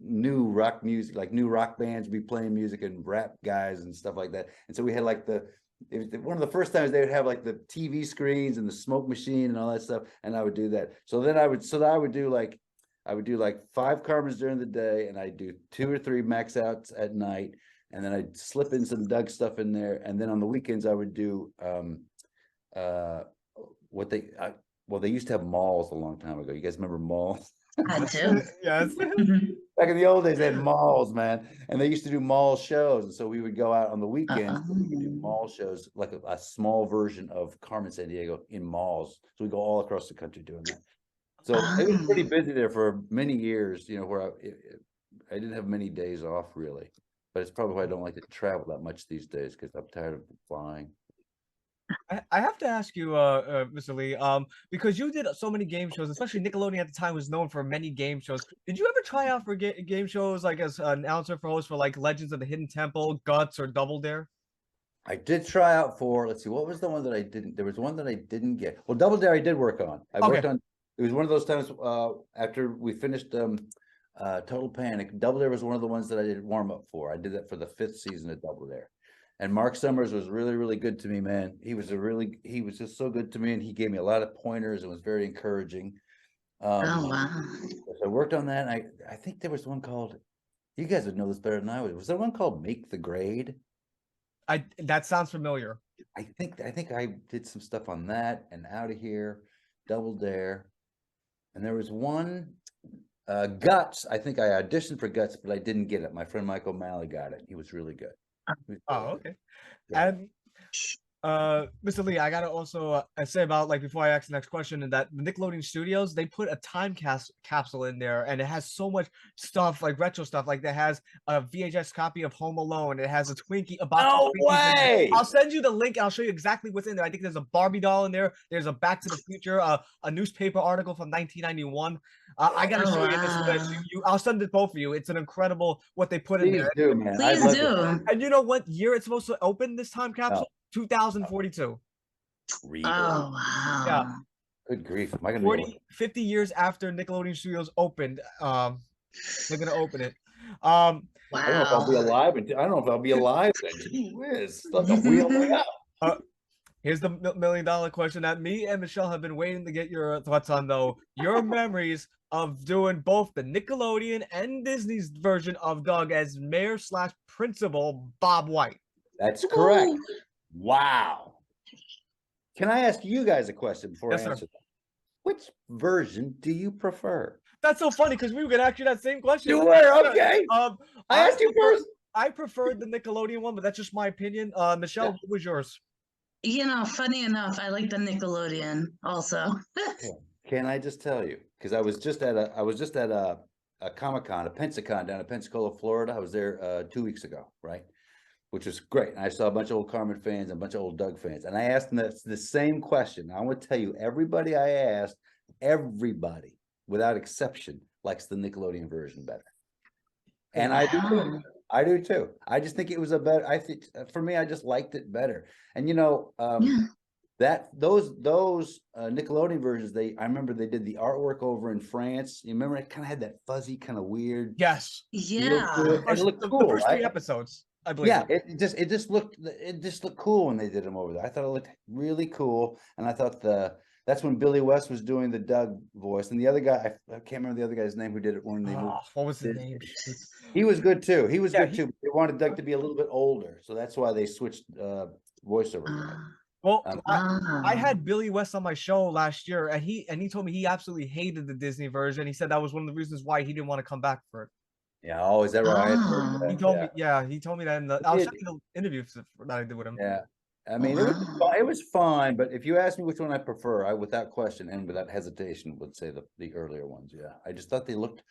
[SPEAKER 3] new rock music, like new rock bands would be playing music, and rap guys and stuff like that. And so we had like it was one of the first times they would have like the TV screens and the smoke machine and all that stuff, and I would do that. So then I would do like 5 Carmens during the day, and I'd do 2 or 3 Max Outs at night, and then I'd slip in some Doug stuff in there, and then on the weekends I would do they used to have malls a long time ago. You guys remember malls?
[SPEAKER 2] I do.
[SPEAKER 1] Yes.
[SPEAKER 3] Back in the old days, they had malls, man, and they used to do mall shows, and so we would go out on the weekends. We could do mall shows, like a small version of Carmen Sandiego in malls. So we go all across the country doing that. So it was pretty busy there for many years, you know, where I didn't have many days off really, but it's probably why I don't like to travel that much these days because I'm tired of flying.
[SPEAKER 1] I have to ask you, Mr. Lee, because you did so many game shows, especially Nickelodeon at the time was known for many game shows. Did you ever try out for game shows, like as an announcer for host for like Legends of the Hidden Temple, Guts, or Double Dare?
[SPEAKER 3] I did try out for, let's see, what was the one that I didn't, there was one that I didn't get. Well, Double Dare I did work on. I worked on, it was one of those times after we finished Total Panic, Double Dare was one of the ones that I did warm up for. I did that for the 5th season of Double Dare. And Mark Summers was really, really good to me, man. He was just so good to me, and he gave me a lot of pointers and was very encouraging.
[SPEAKER 2] Oh wow.
[SPEAKER 3] So I worked on that. And I think there was one called, you guys would know this better than I would. Was there one called Make the Grade?
[SPEAKER 1] That sounds familiar.
[SPEAKER 3] I think I did some stuff on that and Out of Here, Double Dare. And there was one Guts. I think I auditioned for Guts, but I didn't get it. My friend Michael O'Malley got it. He was really good.
[SPEAKER 1] Oh, okay.
[SPEAKER 3] Yeah.
[SPEAKER 1] And Mr. Lee, I gotta also say about, like, before I ask the next question, and that the Nickelodeon Studios, they put a time capsule in there, and it has so much stuff, like retro stuff. Like, that has a VHS copy of Home Alone. It has a Twinkie, a box
[SPEAKER 3] No
[SPEAKER 1] of Twinkies in there.
[SPEAKER 3] way!
[SPEAKER 1] I'll send you the link. I'll show you exactly what's in there. I think there's a Barbie doll in there. There's a Back to the Future, a newspaper article from 1991. I gotta show you this list. I'll send it both of you. It's an incredible what they put in
[SPEAKER 3] Please
[SPEAKER 1] there.
[SPEAKER 3] do, man.
[SPEAKER 2] Please do.
[SPEAKER 1] And you know what year it's supposed to open this time capsule? 2042.
[SPEAKER 2] Oh wow.
[SPEAKER 1] Yeah.
[SPEAKER 3] Good grief. Am I gonna
[SPEAKER 1] 50 years after Nickelodeon Studios opened, they're gonna open it.
[SPEAKER 2] Wow.
[SPEAKER 3] I don't know if I'll be alive. I don't know if I'll be alive then. Gee whiz. It's like a wheel way up.
[SPEAKER 1] Here's the $1 million question that me and Michelle have been waiting to get your thoughts on, though. Your memories of doing both the Nickelodeon and Disney's version of Doug as Mayor/Principal Bob White.
[SPEAKER 3] That's correct. Wow. Can I ask you guys a question before I answer that? Which version do you prefer?
[SPEAKER 1] That's so funny because we were gonna ask you that same question.
[SPEAKER 3] You were? Okay.
[SPEAKER 1] I
[SPEAKER 3] asked you first.
[SPEAKER 1] I preferred the Nickelodeon one, but that's just my opinion. Michelle, what was yours?
[SPEAKER 2] You know, funny enough, I like the Nickelodeon also.
[SPEAKER 3] Can I just tell you? Because I was just at a Comic-Con, a Pensacon down in Pensacola, Florida. I was there 2 weeks ago, right? Which was great. And I saw a bunch of old Carmen fans and a bunch of old Doug fans. And I asked them the same question. I want to tell you, everybody I asked, everybody, without exception, likes the Nickelodeon version better. And I do too. I do too. I just think it was a better, I think for me, I just liked it better. And you know, those Nickelodeon versions, I remember they did the artwork over in France. You remember it kind of had that fuzzy, kind of weird.
[SPEAKER 1] Yes.
[SPEAKER 2] Yeah.
[SPEAKER 3] It looked cool.
[SPEAKER 1] The first 3 episodes, I believe.
[SPEAKER 3] Yeah, it just looked cool when they did them over there. I thought it looked really cool, and I thought that's when Billy West was doing the Doug voice, and the other guy, I can't remember the other guy's name who did it when they moved.
[SPEAKER 1] What was his name?
[SPEAKER 3] He was good too. He was good too. They wanted Doug to be a little bit older, so that's why they switched voiceover.
[SPEAKER 1] Well, I had Billy West on my show last year, and he told me he absolutely hated the Disney version. He said that was one of the reasons why he didn't want to come back for it.
[SPEAKER 3] Yeah. Oh, is that right?
[SPEAKER 1] He told me. Yeah, he told me that in the. I'll show you the interview that I did with him.
[SPEAKER 3] Yeah. I mean, it was fine, but if you ask me which one I prefer, I, without question and without hesitation, would say the earlier ones. Yeah, I just thought they looked,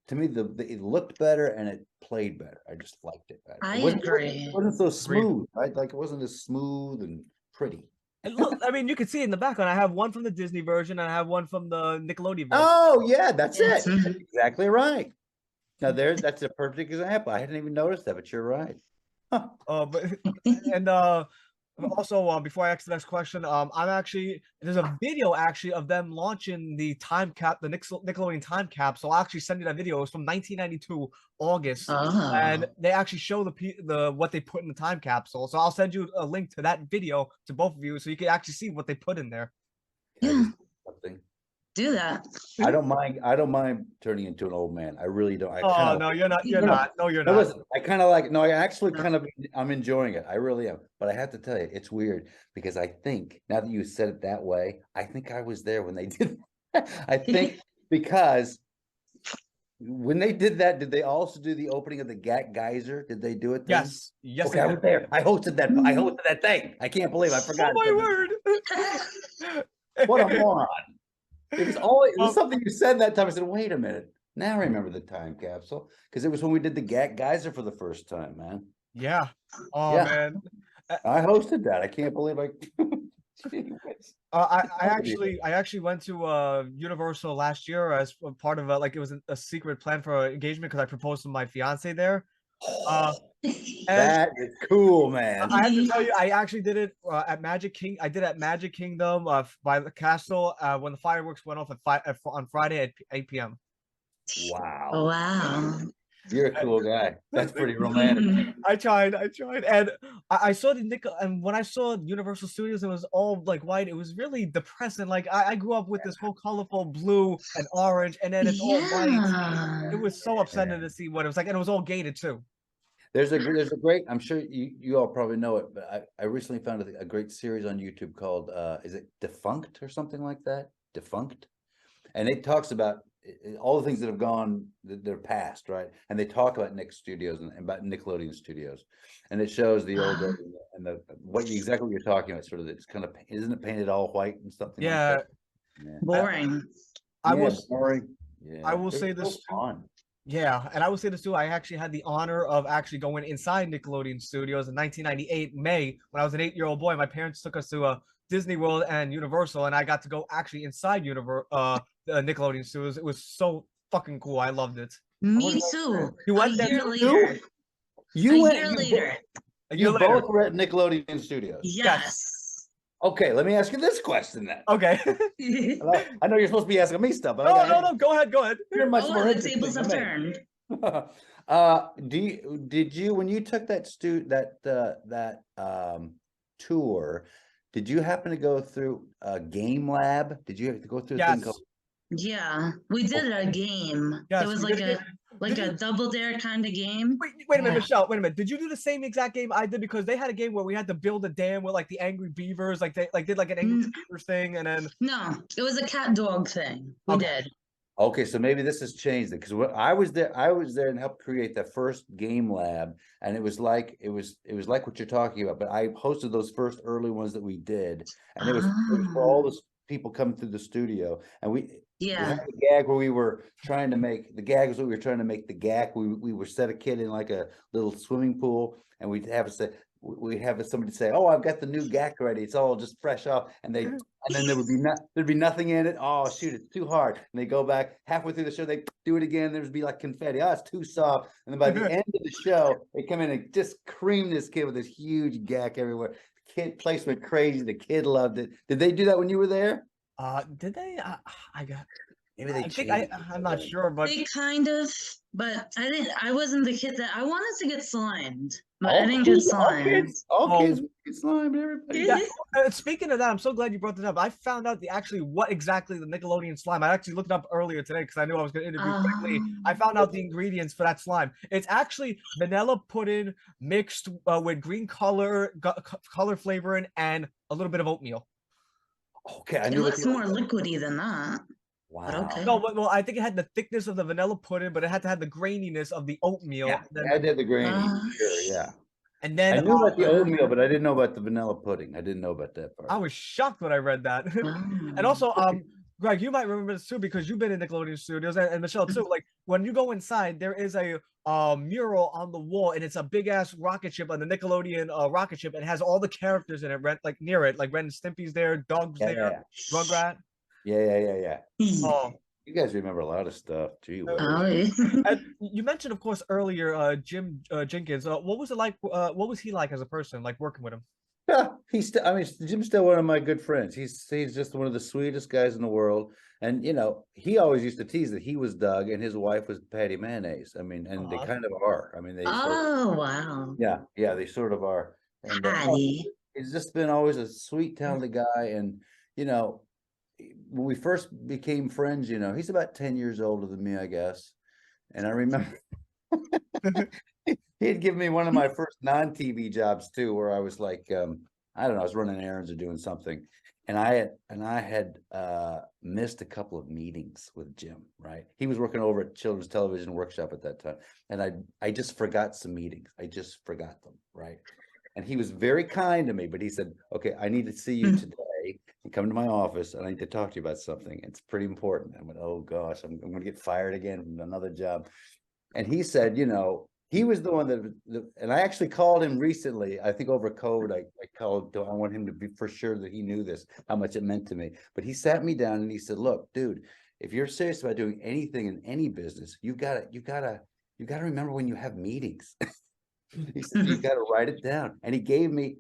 [SPEAKER 3] to me, it looked better and it played better. I just liked it better.
[SPEAKER 2] I agree.
[SPEAKER 3] It wasn't so smooth, right? Like it wasn't as smooth and pretty.
[SPEAKER 1] And look, I mean, you can see in the background. I have one from the Disney version, and I have one from the Nickelodeon version.
[SPEAKER 3] Oh yeah, that's it. That's exactly right. Now that's a perfect example. I hadn't even noticed that, but you're right. Huh.
[SPEAKER 1] Also, before I ask the next question, there's a video actually of them launching the Nickelodeon time capsule. I'll actually send you that video. It's from 1992 August, and they actually show what they put in the time capsule. So I'll send you a link to that video to both of you, so you can actually see what they put in there.
[SPEAKER 2] Yeah.
[SPEAKER 3] Something.
[SPEAKER 2] Do that.
[SPEAKER 3] I don't mind turning into an old man. I really don't.
[SPEAKER 1] No, you're not. You're not. No, you're not.
[SPEAKER 3] Listen, I kind of like. No, I actually I'm enjoying it. I really am. But I have to tell you, it's weird because I think now that you said it that way, I think I was there when they did. I think because when they did that, did they also do the opening of the Geyser? Did they do it then?
[SPEAKER 1] Yes, yes.
[SPEAKER 3] Okay, I was there. I hosted that thing. I can't believe I forgot.
[SPEAKER 1] Oh my word!
[SPEAKER 3] What a moron. It was
[SPEAKER 1] Um,
[SPEAKER 3] something you said that time. I said, wait a minute. Now I remember the time capsule. Because it was when we did the Geyser for the first time, man.
[SPEAKER 1] Yeah. Oh
[SPEAKER 3] Yeah.
[SPEAKER 1] man.
[SPEAKER 3] I hosted that. I can't believe I
[SPEAKER 1] I actually went to Universal last year as a part of like it was a secret plan for engagement because I proposed to my fiance there. And
[SPEAKER 3] that is cool, man.
[SPEAKER 1] I have to tell you, I actually did it at Magic King. I did it at Magic Kingdom by the castle when the fireworks went off at on Friday at 8 p.m.
[SPEAKER 3] Wow.
[SPEAKER 2] Wow.
[SPEAKER 3] You're a cool guy. That's pretty romantic.
[SPEAKER 1] I tried, and I saw the nickel. And when I saw Universal Studios, it was all like white. It was really depressing. Like I grew up with this whole colorful blue and orange, and then it's all white. It was so upsetting to see what it was like, and it was all gated too.
[SPEAKER 3] There's a great, I'm sure you all probably know it, but I recently found a great series on YouTube called is it Defunct or something like that? Defunct. And it talks about all the things that have gone, they're past, right? And they talk about Nick Studios and about Nickelodeon Studios, and it shows the old days and exactly what you're talking about. Sort of, it's kind of, isn't it painted all white and something?
[SPEAKER 1] Yeah.
[SPEAKER 3] Like that? Yeah.
[SPEAKER 2] Boring.
[SPEAKER 3] Boring. Yeah.
[SPEAKER 1] I will say this. Yeah, and I will say this too. I actually had the honor of actually going inside Nickelodeon Studios in 1998 May when I was an 8-year-old boy. My parents took us to Disney World and Universal, and I got to go actually inside the Nickelodeon Studios. It was so fucking cool. I loved it.
[SPEAKER 2] Me too.
[SPEAKER 1] You went there
[SPEAKER 2] too?
[SPEAKER 1] later.
[SPEAKER 2] You a year later.
[SPEAKER 3] You both were at Nickelodeon Studios.
[SPEAKER 2] Yes.
[SPEAKER 3] Okay, let me ask you this question then.
[SPEAKER 1] Okay.
[SPEAKER 3] I know you're supposed to be asking me stuff, but
[SPEAKER 1] no, go ahead.
[SPEAKER 3] You're much more
[SPEAKER 2] the tables have turned.
[SPEAKER 3] Did you when you took that tour, did you happen to go through a game lab? Did you have to go through a thing called?
[SPEAKER 2] Yeah, we did a game. It was like a double dare kind of game.
[SPEAKER 1] Wait a minute, Michelle. Wait a minute. Did you do the same exact game I did? Because they had a game where we had to build a dam with like the angry beavers, like they did like an angry beavers thing, and then
[SPEAKER 2] no, it was a cat dog thing. We did.
[SPEAKER 3] Okay, so maybe this has changed it because when I was there and helped create the first game lab, and it was like what you're talking about. But I hosted those first early ones that we did, and it was for all those people coming through the studio, and we had a gag where we were trying to make the gag was what we were trying to make the gag. We were set a kid in like a little swimming pool, and we'd have somebody say, "Oh, I've got the new gag ready. It's all just fresh off," and then there'd be nothing in it. Oh shoot, it's too hard. And they go back halfway through the show, they do it again. There'd be like confetti. Oh, it's too soft. And then by the end of the show, they come in and just cream this kid with this huge gag everywhere. The kid place went crazy. The kid loved it. Did they do that when you were there?
[SPEAKER 1] Did they?
[SPEAKER 3] Maybe they
[SPEAKER 1] changed. I'm not sure, but
[SPEAKER 2] they kind of. But I wasn't the kid that I wanted to get slimed, but I didn't get slimed.
[SPEAKER 3] All kids get slimed. Everybody.
[SPEAKER 1] Speaking of that, I'm so glad you brought this up. I found out what exactly the Nickelodeon slime. I actually looked it up earlier today because I knew I was going to interview quickly. I found out the ingredients for that slime. It's actually vanilla pudding mixed with green color flavoring and a little bit of oatmeal.
[SPEAKER 3] Okay,
[SPEAKER 2] it looks more liquidy than that.
[SPEAKER 3] Wow.
[SPEAKER 2] Okay.
[SPEAKER 1] No, well, I think it had the thickness of the vanilla pudding, but it had to have the graininess of the oatmeal.
[SPEAKER 3] Yeah, it had to have the grainy. Sure, yeah.
[SPEAKER 1] And then
[SPEAKER 3] I knew about the oatmeal, but I didn't know about the vanilla pudding. I didn't know about that part.
[SPEAKER 1] I was shocked when I read that. And also, Greg, you might remember this too because you've been in Nickelodeon Studios, and Michelle too. Like when you go inside, there is a mural on the wall, and it's a big ass rocket ship on the Nickelodeon rocket ship, and it has all the characters in it, like near it, like Ren and Stimpy's there, Dog's there, Rugrat.
[SPEAKER 3] Yeah.
[SPEAKER 1] Oh,
[SPEAKER 3] you guys remember a lot of stuff. Gee whiz.
[SPEAKER 1] And you mentioned, of course, earlier, Jim Jenkins. What was it like? What was he like as a person, like working with him?
[SPEAKER 3] Yeah, Jim's still one of my good friends. He's just one of the sweetest guys in the world. And he always used to tease that he was Doug and his wife was Patty Mayonnaise. I mean, and they kind of are. I mean, they.
[SPEAKER 2] Wow.
[SPEAKER 3] Yeah, they sort of are. And
[SPEAKER 2] Patty.
[SPEAKER 3] He's just been always a sweet, talented guy, and when we first became friends, he's about 10 years older than me, I guess. And I remember he'd given me one of my first non-TV jobs too, where I was like, I don't know, I was running errands or doing something. And I had missed a couple of meetings with Jim, right? He was working over at Children's Television Workshop at that time. And I just forgot some meetings. I just forgot them, right? And he was very kind to me, but he said, okay, I need to see you today and come to my office and I need to talk to you about something. It's pretty important. I went, oh gosh, I'm going to get fired again from another job. And he said, you know, he was the one that, and I actually called him recently. I think over code, I called. I want him to be for sure that he knew this, how much it meant to me. But he sat me down and he said, "Look, dude, if you're serious about doing anything in any business, you gotta remember when you have meetings." He said, "You gotta write it down." And he gave me.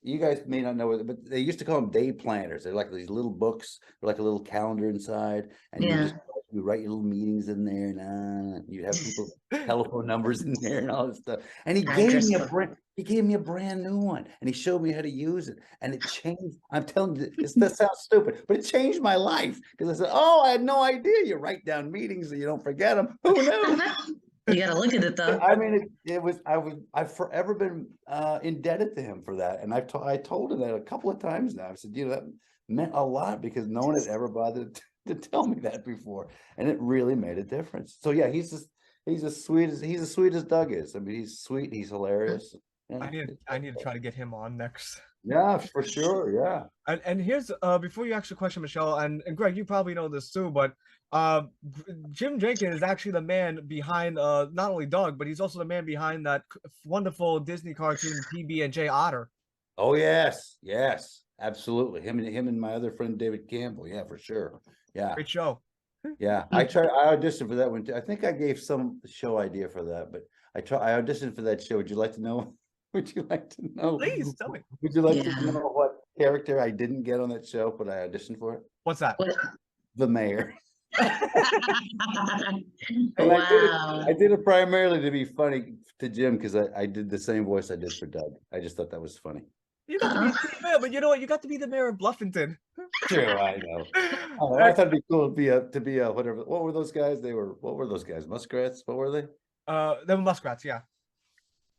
[SPEAKER 3] You guys may not know it, but they used to call them day planners. They're like these little books, like a little calendar inside, and you write your little meetings in there, and you have people's telephone numbers in there and all this stuff. And he gave me a brand new one, and he showed me how to use it, and it changed. I'm telling you, that sounds stupid, but it changed my life because I said, "Oh, I had no idea. You write down meetings so you don't forget them. Who knew?"
[SPEAKER 2] You gotta look at it though.
[SPEAKER 3] I mean, I've forever been indebted to him for that, and I told him that a couple of times now. I said, you know, that meant a lot because no one had ever bothered to tell me that before, and it really made a difference. So yeah, he's as sweet as Doug is. I mean, he's sweet, he's hilarious. Yeah,
[SPEAKER 1] I need to try to get him on next.
[SPEAKER 3] Yeah, for sure. Yeah.
[SPEAKER 1] And here's before you ask the question, Michelle, and Greg, you probably know this too, but Jim Jenkins is actually the man behind not only Doug, but he's also the man behind that wonderful Disney cartoon PB&J Otter.
[SPEAKER 3] Oh yes, yes, absolutely. Him and my other friend David Campbell. Yeah, for sure. Yeah.
[SPEAKER 1] Great show.
[SPEAKER 3] Yeah, I auditioned for that one too. I think I gave some show idea for that, but I auditioned for that show. Would you like to know? Would you like to know?
[SPEAKER 1] Please tell me.
[SPEAKER 3] Would you like to know what character I didn't get on that show, but I auditioned for it?
[SPEAKER 1] What's that?
[SPEAKER 3] The mayor.
[SPEAKER 2] Wow.
[SPEAKER 3] I did it primarily to be funny to Jim because I did the same voice I did for Doug. I just thought that was funny.
[SPEAKER 1] You got to be the mayor, but you know what? You got to be the mayor of Bluffington.
[SPEAKER 3] True, I know. I thought it'd be cool to be whatever. What were those guys? What were those guys? Muskrats? What were they?
[SPEAKER 1] They were muskrats, yeah.
[SPEAKER 3] Is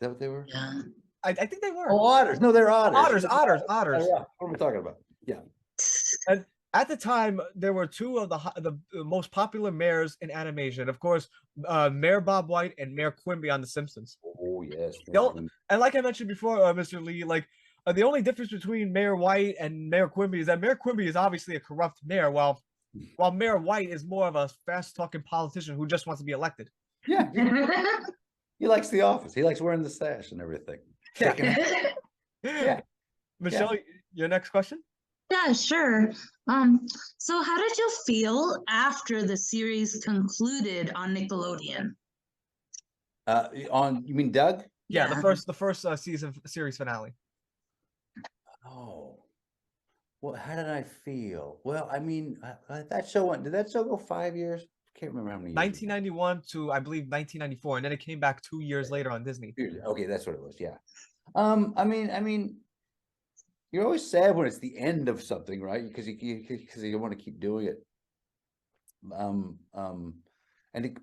[SPEAKER 3] that what they were?
[SPEAKER 2] Yeah.
[SPEAKER 1] I think they were.
[SPEAKER 3] Oh, otters. No, they're otters.
[SPEAKER 1] Otters.
[SPEAKER 3] Oh, yeah. What are we talking about? Yeah.
[SPEAKER 1] And at the time, there were two of the most popular mayors in animation. Of course, Mayor Bob White and Mayor Quimby on The Simpsons.
[SPEAKER 3] Oh, yes.
[SPEAKER 1] And like I mentioned before, Mr. Lee, like the only difference between Mayor White and Mayor Quimby is that Mayor Quimby is obviously a corrupt mayor, while Mayor White is more of a fast-talking politician who just wants to be elected.
[SPEAKER 3] Yeah. He likes the office. He likes wearing the sash and everything. Yeah.
[SPEAKER 1] Michelle, your next question?
[SPEAKER 2] Yeah, sure. So how did you feel after the series concluded on Nickelodeon?
[SPEAKER 3] You mean Doug?
[SPEAKER 1] Yeah, the first season series finale.
[SPEAKER 3] Oh, well, how did I feel? Well, I mean, did that show go 5 years? I can't remember how many years.
[SPEAKER 1] 1991 to, I believe, 1994, and then it came back 2 years later on Disney.
[SPEAKER 3] Okay, that's what it was. Yeah. I mean, you're always sad when it's the end of something, right? Because you want to keep doing it. And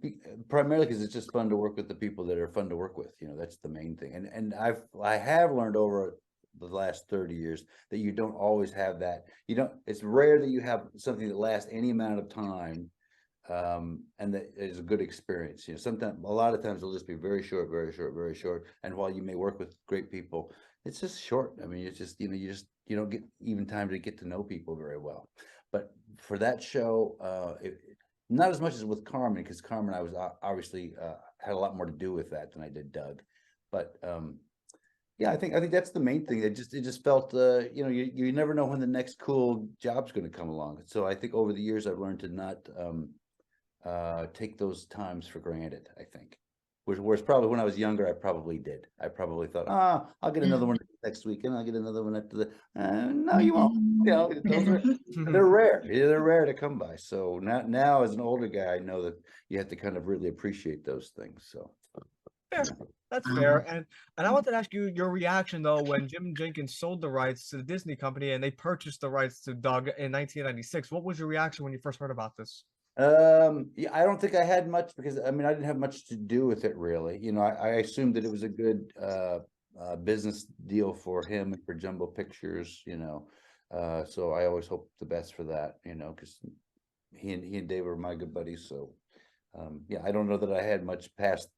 [SPEAKER 3] primarily because it's just fun to work with the people that are fun to work with. You know, that's the main thing. And I have learned over the last 30 years that you don't always have that. It's rare that you have something that lasts any amount of time. And that is a good experience. You know, a lot of times it'll just be very short. And while you may work with great people, it's just short. I mean, it's just, you don't get even time to get to know people very well. But for that show, not as much as with Carmen, because Carmen, I was obviously had a lot more to do with that than I did Doug. But yeah, I think that's the main thing. It just felt, you never know when the next cool job's going to come along. So I think over the years I've learned to not take those times for granted. I think, whereas probably when I was younger, I probably did. I probably thought, I'll get another one next weekend. I'll get another one after the. No, you won't. You know, they're rare. They're rare to come by. So now as an older guy, I know that you have to kind of really appreciate those things. So.
[SPEAKER 1] Fair. That's fair. And I wanted to ask you your reaction though when Jim Jenkins sold the rights to the Disney company and they purchased the rights to Doug in 1996. What was your reaction when you first heard about this?
[SPEAKER 3] Yeah, I don't think I had much because I mean I didn't have much to do with it really. You know, I assumed that it was a good business deal for him and for Jumbo Pictures. You know, So I always hope the best for that, you know, because he and Dave are my good buddies. So yeah, I don't know that I had much past.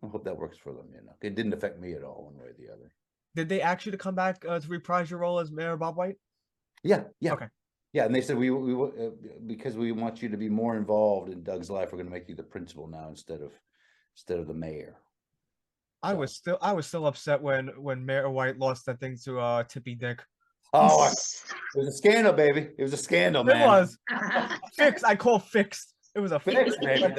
[SPEAKER 3] I hope that works for them, you know. It didn't affect me at all one way or the other.
[SPEAKER 1] Did they ask you to come back to reprise your role as Mayor Bob White?
[SPEAKER 3] Yeah, yeah.
[SPEAKER 1] Okay.
[SPEAKER 3] Yeah, and they said we because we want you to be more involved in Doug's life, we're going to make you the principal now instead of the mayor.
[SPEAKER 1] I was still upset when Mayor White lost that thing to Tippy Dick.
[SPEAKER 3] Oh, it was a scandal, baby. It was a scandal, man.
[SPEAKER 1] It was fixed. I call fixed. It was a
[SPEAKER 3] Fix, baby.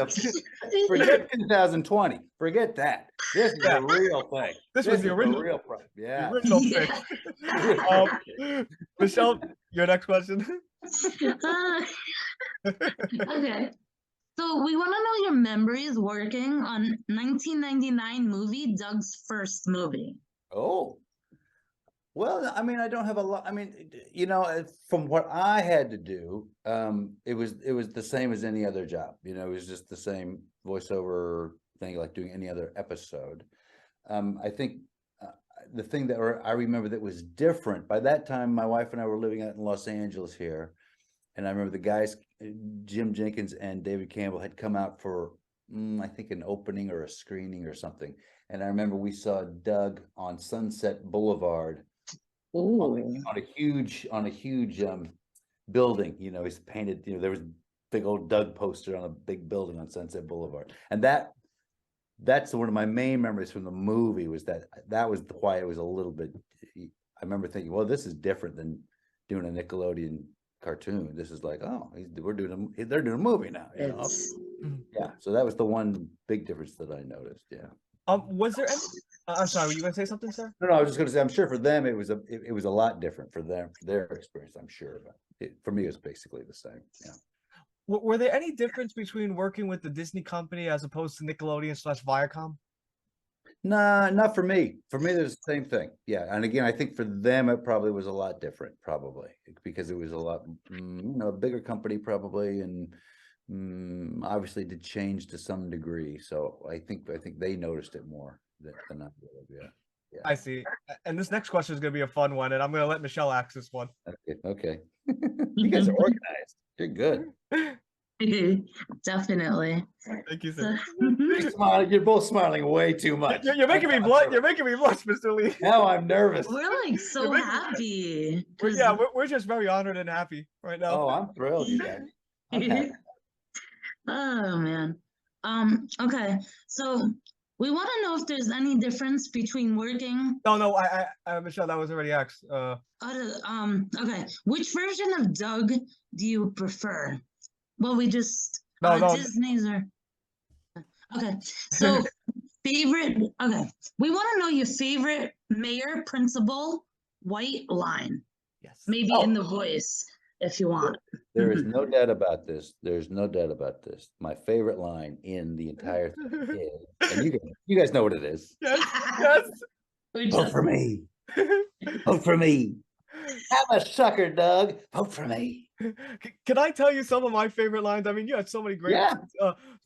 [SPEAKER 3] Forget 2020. Forget that. This is a real thing.
[SPEAKER 1] This was the original,
[SPEAKER 3] real problem. Yeah.
[SPEAKER 1] the original fix. Michelle, your next question.
[SPEAKER 2] Okay. So we want to know your memories working on 1999 movie, Doug's first movie.
[SPEAKER 3] Oh. Well, I mean, I don't have a lot. I mean, you know, from what I had to do, it was the same as any other job. You know, it was just the same voiceover thing, like doing any other episode. I think the thing that I remember that was different, by that time, my wife and I were living out in Los Angeles here. And I remember the guys, Jim Jenkins and David Campbell, had come out for, I think, an opening or a screening or something. And I remember we saw Doug on Sunset Boulevard. On a huge building, you know, he's painted, you know, there was big old Doug poster on a big building on Sunset Boulevard. And that's one of my main memories from the movie, was that was why it was a little bit, I remember thinking, well, this is different than doing a Nickelodeon cartoon. This is like, oh, they're doing a movie now, you know? Yeah, so that was the one big difference that I noticed. Yeah.
[SPEAKER 1] Was there any, I'm sorry, were you gonna say something, sir?
[SPEAKER 3] No, I was just gonna say, I'm sure for them it was a lot different for them, for their experience, I'm sure, but for me it was basically the same. Yeah.
[SPEAKER 1] Were there any difference between working with the Disney company as opposed to Nickelodeon / Viacom?
[SPEAKER 3] Nah, not for me. For me, there's the same thing. Yeah, and again, I think for them it probably was a lot different, probably because it was a lot, you know, a bigger company probably, and obviously did change to some degree. So I think they noticed it more than I would. Yeah.
[SPEAKER 1] I see. And this next question is going to be a fun one, and I'm going to let Michelle ask this one.
[SPEAKER 3] Okay. You guys are organized. You're good.
[SPEAKER 2] Definitely.
[SPEAKER 1] Thank you, sir.
[SPEAKER 3] You're both smiling way too much.
[SPEAKER 1] You're making me blush. You're making me blush, Mr. Lee.
[SPEAKER 3] Now I'm nervous.
[SPEAKER 2] We're like so happy.
[SPEAKER 1] We're just very honored and happy right now.
[SPEAKER 3] Oh, I'm thrilled, you guys. I'm happy.
[SPEAKER 2] Oh man. Okay. So we want to know if there's any difference between working.
[SPEAKER 1] No, I Michelle, that was already asked.
[SPEAKER 2] Okay. Which version of Doug do you prefer? Well, we just Disney's are okay. So favorite. Okay, we want to know your favorite mayor, principal, White line.
[SPEAKER 1] Yes.
[SPEAKER 2] Maybe in the voice if you want.
[SPEAKER 3] There is no doubt about this. There's no doubt about this. My favorite line in the entire thing is, and you guys know what it is.
[SPEAKER 1] Yes.
[SPEAKER 3] Vote for me. Vote for me. Have a sucker, Doug. Vote for me.
[SPEAKER 1] Can I tell you some of my favorite lines? I mean, you had so many great ones.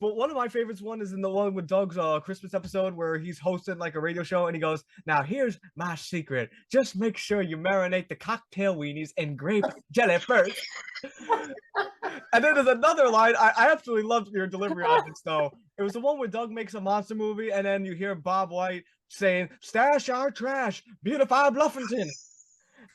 [SPEAKER 1] But one of my favorites is in the one with Doug's Christmas episode where he's hosting like a radio show and he goes, "Now here's my secret. Just make sure you marinate the cocktail weenies in grape jelly first." And then there's another line. I absolutely loved your delivery on this though. It was the one where Doug makes a monster movie and then you hear Bob White saying, "Stash our trash, beautify Bluffington."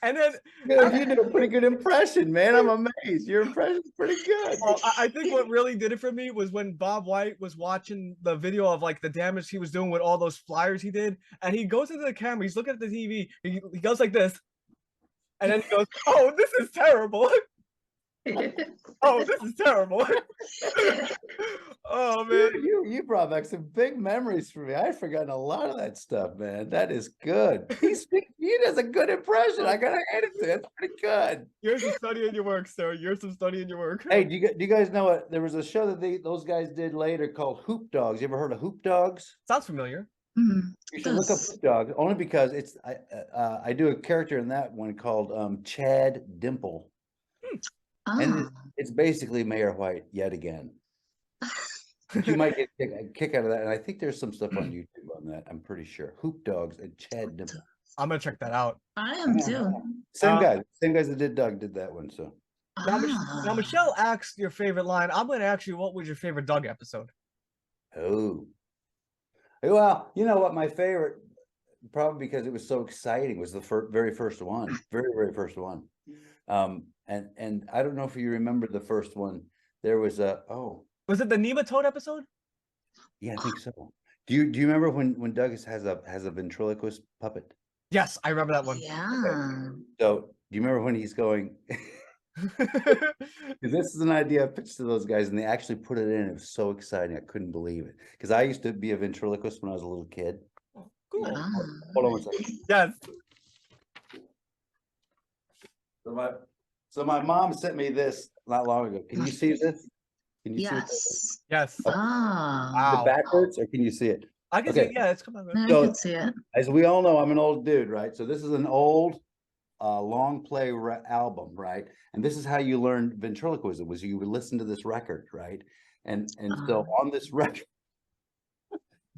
[SPEAKER 1] And then
[SPEAKER 3] you did a pretty good impression, man. I'm amazed. Your impression's pretty good.
[SPEAKER 1] Well, I think what really did it for me was when Bob White was watching the video of like the damage he was doing with all those flyers he did, and he goes into the camera, he's looking at the TV, he goes like this, and then he goes, "Oh, this is terrible." Oh, this is terrible. Oh man,
[SPEAKER 3] you brought back some big memories for me. I've forgotten a lot of that stuff, man. That is good. He does a good impression. I gotta hand it to you. That's pretty good.
[SPEAKER 1] You're some studying your work, sir. You're some studying your work.
[SPEAKER 3] Hey, do you guys know what? There was a show that those guys did later called Hoop Dogs. You ever heard of Hoop Dogs?
[SPEAKER 1] Sounds familiar.
[SPEAKER 3] You should look up Hoop Dogs, only because I do a character in that one called Chad Dimple. And it's basically Mayor White yet again. You might get a kick out of that, and I think there's some stuff on YouTube on that. I'm pretty sure. Hoop Dogs and Chad Dimple.
[SPEAKER 1] I'm gonna check that out.
[SPEAKER 2] I am too.
[SPEAKER 3] Same guys that did Doug did that one. So
[SPEAKER 1] now Michelle asked your favorite line. I'm going to ask you, what was your favorite Doug episode?
[SPEAKER 3] Oh, well, you know what? My favorite, probably because it was so exciting, was the very first one, very first one. And I don't know if you remember the first one. There was
[SPEAKER 1] was it the nematode episode?
[SPEAKER 3] Yeah, I think so. Do you remember when Doug has a ventriloquist puppet?
[SPEAKER 1] Yes, I remember that one.
[SPEAKER 2] Yeah.
[SPEAKER 3] Okay. So do you remember when he's going? This is an idea I pitched to those guys, and they actually put it in. It was so exciting. I couldn't believe it, because I used to be a ventriloquist when I was a little kid.
[SPEAKER 1] Cool.
[SPEAKER 3] Hold on one second.
[SPEAKER 1] Yes.
[SPEAKER 3] So my mom sent me this not long ago. Can you see this? Can you see it?
[SPEAKER 1] Yes.
[SPEAKER 2] Wow.
[SPEAKER 3] The backwards, or can you see it?
[SPEAKER 1] I can see it. Yeah, it's coming.
[SPEAKER 2] I can see it.
[SPEAKER 3] As we all know, I'm an old dude, right? So this is an old long play album, right? And this is how you learned ventriloquism, was you would listen to this record, right? And so on this record,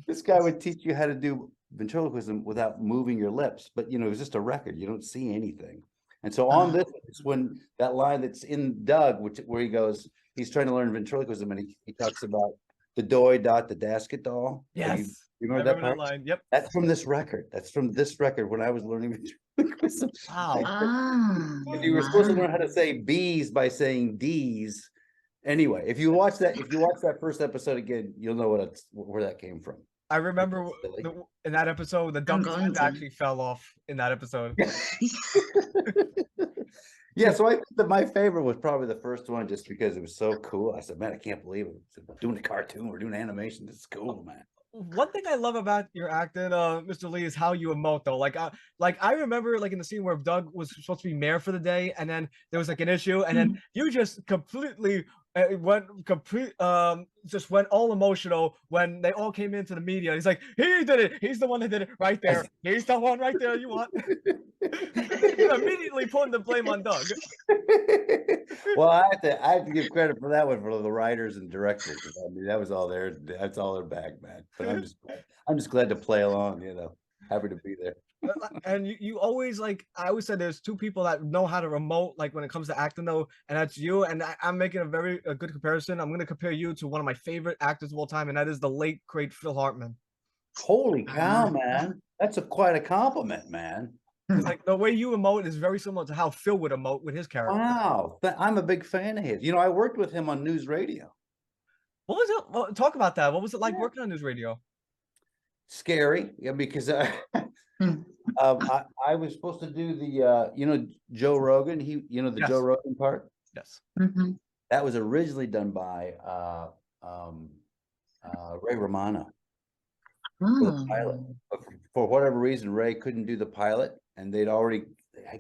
[SPEAKER 3] this guy would teach you how to do ventriloquism without moving your lips. But, you know, it was just a record. You don't see anything. And so on this is when that line that's in Doug, where he goes, he's trying to learn ventriloquism, and he talks about the doy dot the dasket doll.
[SPEAKER 1] Yes.
[SPEAKER 3] You remember that part?
[SPEAKER 1] Line. Yep.
[SPEAKER 3] That's from this record. That's from this record when I was learning ventriloquism.
[SPEAKER 1] Wow.
[SPEAKER 3] And you were supposed to learn how to say B's by saying D's. Anyway, if you watch that first episode again, you'll know where that came from.
[SPEAKER 1] I remember in that episode, the dump's head actually fell off in that episode.
[SPEAKER 3] Yeah, so I think that my favorite was probably the first one, just because it was so cool. I said, man, I can't believe it. We're doing a cartoon, we're doing animation. This is cool, man.
[SPEAKER 1] One thing I love about your acting, Mr. Lee, is how you emote though. Like I remember like in the scene where Doug was supposed to be mayor for the day, and then there was like an issue, and then you just completely just went all emotional when they all came into the media. He's like, he did it. He's the one that did it right there. He's the one right there you want. You're immediately putting the blame on Doug.
[SPEAKER 3] Well, I have to give credit for that one for the writers and directors. I mean, that was all theirs. That's all their bag, man. But I'm just glad to play along, you know. Happy to be there.
[SPEAKER 1] And you always, like, I always said there's two people that know how to remote, like when it comes to acting though, and that's you. And I'm making a good comparison. I'm going to compare you to one of my favorite actors of all time, and that is the late great Phil Hartman.
[SPEAKER 3] Holy cow, man. That's quite a compliment, man.
[SPEAKER 1] Like the way you emote is very similar to how Phil would emote with his character.
[SPEAKER 3] Wow, I'm a big fan of his. You know, I worked with him on News Radio.
[SPEAKER 1] What was it? Well, talk about that. What was it like working on News Radio?
[SPEAKER 3] Scary, yeah, because I was supposed to do the you know, Joe Rogan. The Joe Rogan part.
[SPEAKER 1] Yes.
[SPEAKER 3] That was originally done by Ray Romano. For the pilot. But for whatever reason, Ray couldn't do the pilot, and they'd already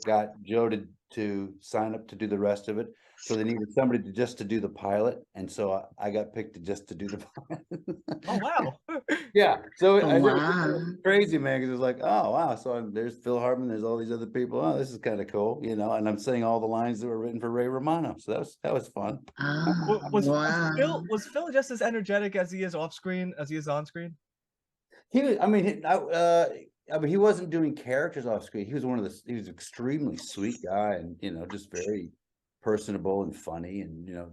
[SPEAKER 3] got Joe to sign up to do the rest of it. So they needed somebody to do the pilot, and so I got picked to do the pilot.
[SPEAKER 1] Oh wow!
[SPEAKER 3] Yeah, so it was crazy, man, because it was like, oh wow, so there's Phil Hartman, there's all these other people. Oh, this is kind of cool, you know. And I'm saying all the lines that were written for Ray Romano, so that was fun.
[SPEAKER 1] Was Phil just as energetic as he is off screen as he is on screen?
[SPEAKER 3] He was. I mean, he wasn't doing characters off screen. He was he was an extremely sweet guy, and you know, just very personable and funny, and you know,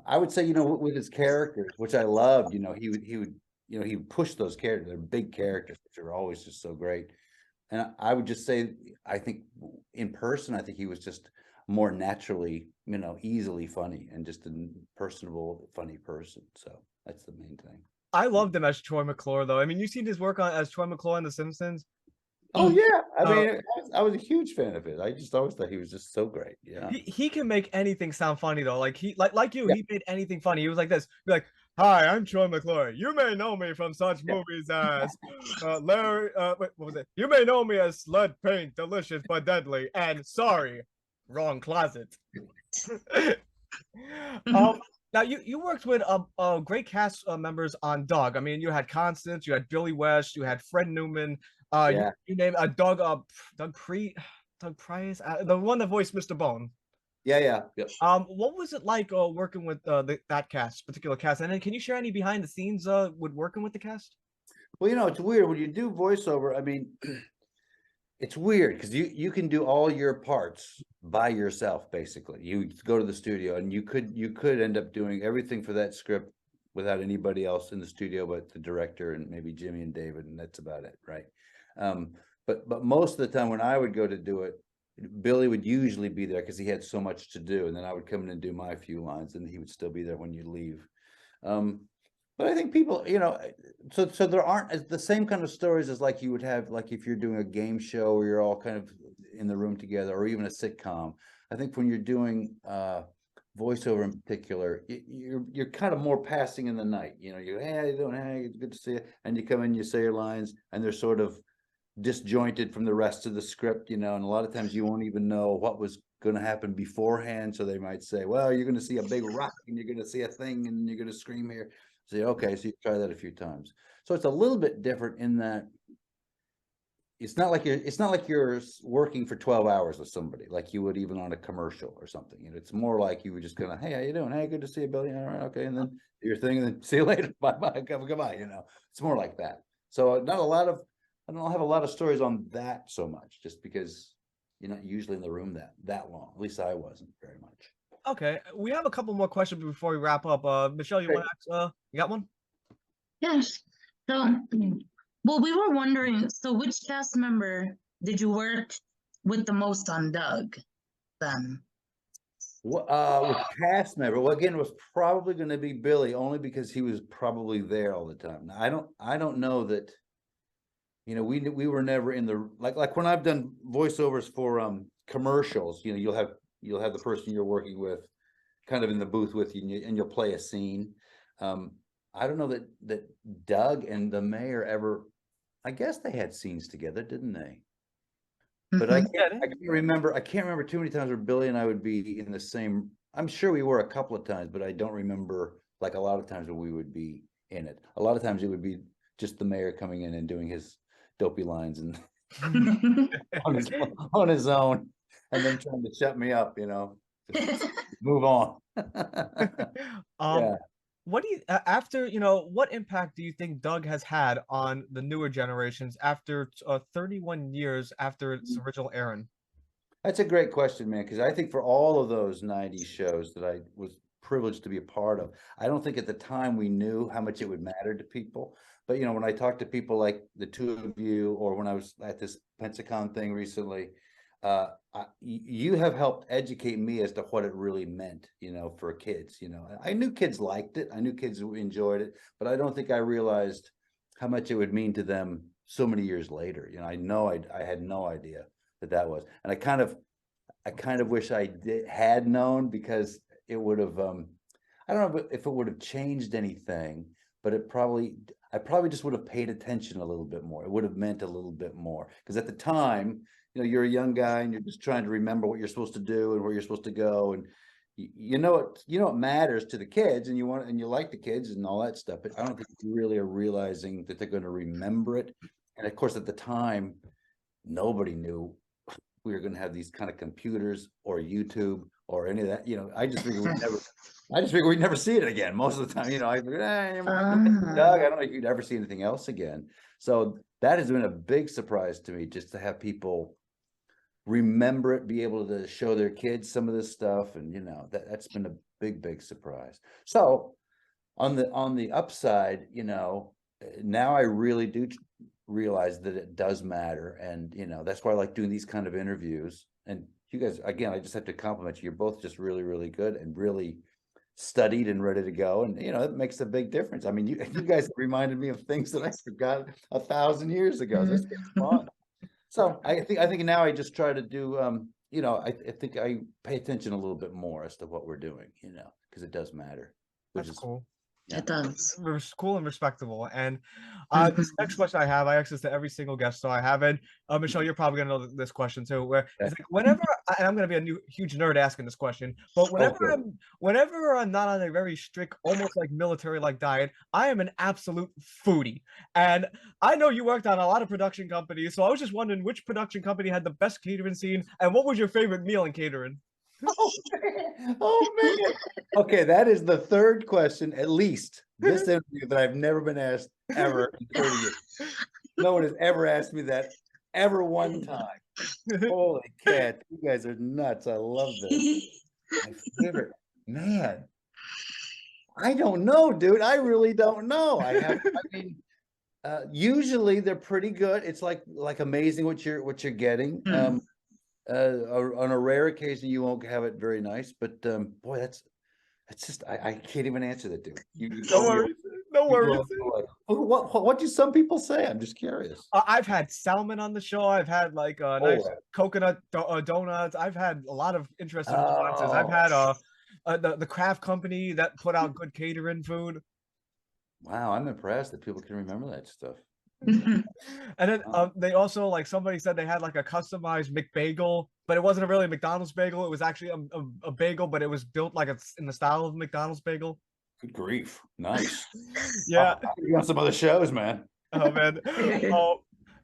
[SPEAKER 3] I would say, you know, with his characters, which I loved, you know, he would push those characters. They're big characters, which are always just so great. And I would just say, I think in person, I think he was just more naturally, you know, easily funny, and just a personable, funny person. So that's the main thing.
[SPEAKER 1] I loved him as Troy McClure, though. I mean, you've seen his work as Troy McClure on The Simpsons.
[SPEAKER 3] Oh yeah, I mean, I was a huge fan of it. I just always thought he was just so great. Yeah,
[SPEAKER 1] he can make anything sound funny though. Like he made anything funny. He was like this. Be like, "Hi, I'm Troy McClure. You may know me from such movies as Larry. What was it? You may know me as Lead Paint, Delicious but Deadly, and Sorry, Wrong Closet." Now you worked with great cast members on Doug. I mean, you had Constance, you had Billy West, you had Fred Newman. You named Doug Price, the one that voiced Mr. Bone.
[SPEAKER 3] Yeah.
[SPEAKER 1] What was it like working with that particular cast? And then can you share any behind the scenes with working with the cast?
[SPEAKER 3] Well, you know, it's weird when you do voiceover. I mean, it's weird because you can do all your parts by yourself. Basically, you go to the studio and you could end up doing everything for that script without anybody else in the studio but the director and maybe Jimmy and David, and that's about it, right? But most of the time when I would go to do it, Billy would usually be there because he had so much to do, and then I would come in and do my few lines, and he would still be there when you leave. But I think people, so there aren't the same kind of stories as like you would have, like if you're doing a game show where you're all kind of in the room together, or even a sitcom. I think when you're doing voiceover in particular, you're kind of more passing in the night. You hey, how you doing? Hey, it's good to see you. And you come in, you say your lines, and they're sort of disjointed from the rest of the script, and a lot of times you won't even know what was going to happen beforehand. So they might say, well, you're going to see a big rock and you're going to see a thing and you're going to scream here. Say, okay, so you try that a few times. So it's a little bit different in that it's not like you're working for 12 hours with somebody like you would even on a commercial or something. It's more like you would just kind of, hey, how you doing? Hey, good to see you, Billy. All right, okay, and then do your thing, and then see you later. Bye, goodbye. It's more like that. So I don't have a lot of stories on that so much, just because you're not usually in the room that long. At least I wasn't very much.
[SPEAKER 1] Okay, we have a couple more questions before we wrap up. Michelle, you want to ask? You got one?
[SPEAKER 2] Yes. So, well, we were wondering. So, which cast member did you work with the most on Doug? Then.
[SPEAKER 3] With cast member, well, again, it was probably going to be Billy, only because he was probably there all the time. Now, I don't know that. We were never in the like when I've done voiceovers for commercials. You'll have the person you're working with kind of in the booth with you, and you'll play a scene. I don't know that Doug and the mayor ever. I guess they had scenes together, didn't they? But I can't remember too many times where Billy and I would be in the same. I'm sure we were a couple of times, but I don't remember like a lot of times when we would be in it. A lot of times it would be just the mayor coming in and doing his dopey lines and on his own, and then trying to shut me up, move on.
[SPEAKER 1] Yeah. What do you after what impact do you think Doug has had on the newer generations after 31 years after its original airing?
[SPEAKER 3] That's a great question, man, because I think for all of those 90s shows that I was privileged to be a part of, I don't think at the time we knew how much it would matter to people. But when I talk to people like the two of you, or when I was at this Pensacon thing recently, you have helped educate me as to what it really meant, for kids. I knew kids liked it, I knew kids enjoyed it, but I don't think I realized how much it would mean to them so many years later. I had no idea that was, and I kind of wish I had known, because it would have. I don't know if it would have changed anything, but I probably just would have paid attention a little bit more. It would have meant a little bit more, because at the time, you're a young guy and you're just trying to remember what you're supposed to do and where you're supposed to go, and it matters to the kids, and you like the kids and all that stuff. But I don't think you really are realizing that they're going to remember it. And of course, at the time, nobody knew we were going to have these kind of computers or YouTube or any of that. I just figured we'd never see it again. Most of the time, I figured, Doug, I don't know if you'd ever see anything else again. So that has been a big surprise to me, just to have people remember it, be able to show their kids some of this stuff, and that's been a big surprise. So on the upside, now I really do realize that it does matter, and that's why I like doing these kind of interviews. And you guys, again, I just have to compliment you. You're both just really good and really studied and ready to go, and it makes a big difference. I mean, you guys reminded me of things that I forgot 1,000 years ago. This gets fun. So I think now I just try to do I think I pay attention a little bit more as to what we're doing, because it does matter.
[SPEAKER 1] That's cool.
[SPEAKER 2] Yeah. It does.
[SPEAKER 1] Cool and respectable. And this next question I have, I ask this to every single guest, so I have it. Michelle, you're probably gonna know this question too. Where it's like whenever, and I'm gonna be a huge nerd asking this question, but whenever I'm not on a very strict, almost like military-like diet, I am an absolute foodie. And I know you worked on a lot of production companies, so I was just wondering which production company had the best catering scene, and what was your favorite meal in catering?
[SPEAKER 3] Oh man. Okay, that is the third question, at least this interview, that I've never been asked ever in 30 years. No one has ever asked me that ever one time. Holy cat, you guys are nuts. I love this. My favorite, man. I don't know, dude. I really don't know. I mean, usually they're pretty good. It's like amazing what you're getting. On a rare occasion, you won't have it very nice, but boy, that's just I can't even answer that, dude.
[SPEAKER 1] Don't worry. Don't worry.
[SPEAKER 3] What do some people say? I'm just curious.
[SPEAKER 1] I've had salmon on the show. I've had like nice coconut donuts. I've had a lot of interesting responses. I've had the craft company that put out good catering food.
[SPEAKER 3] Wow, I'm impressed that people can remember that stuff.
[SPEAKER 1] And then they also, like, somebody said they had like a customized McBagel, but it wasn't really a McDonald's bagel. It was actually a bagel, but it was built like it's in the style of McDonald's bagel.
[SPEAKER 3] Good grief. Nice.
[SPEAKER 1] Yeah.
[SPEAKER 3] You on some other shows, man.
[SPEAKER 1] Oh, man.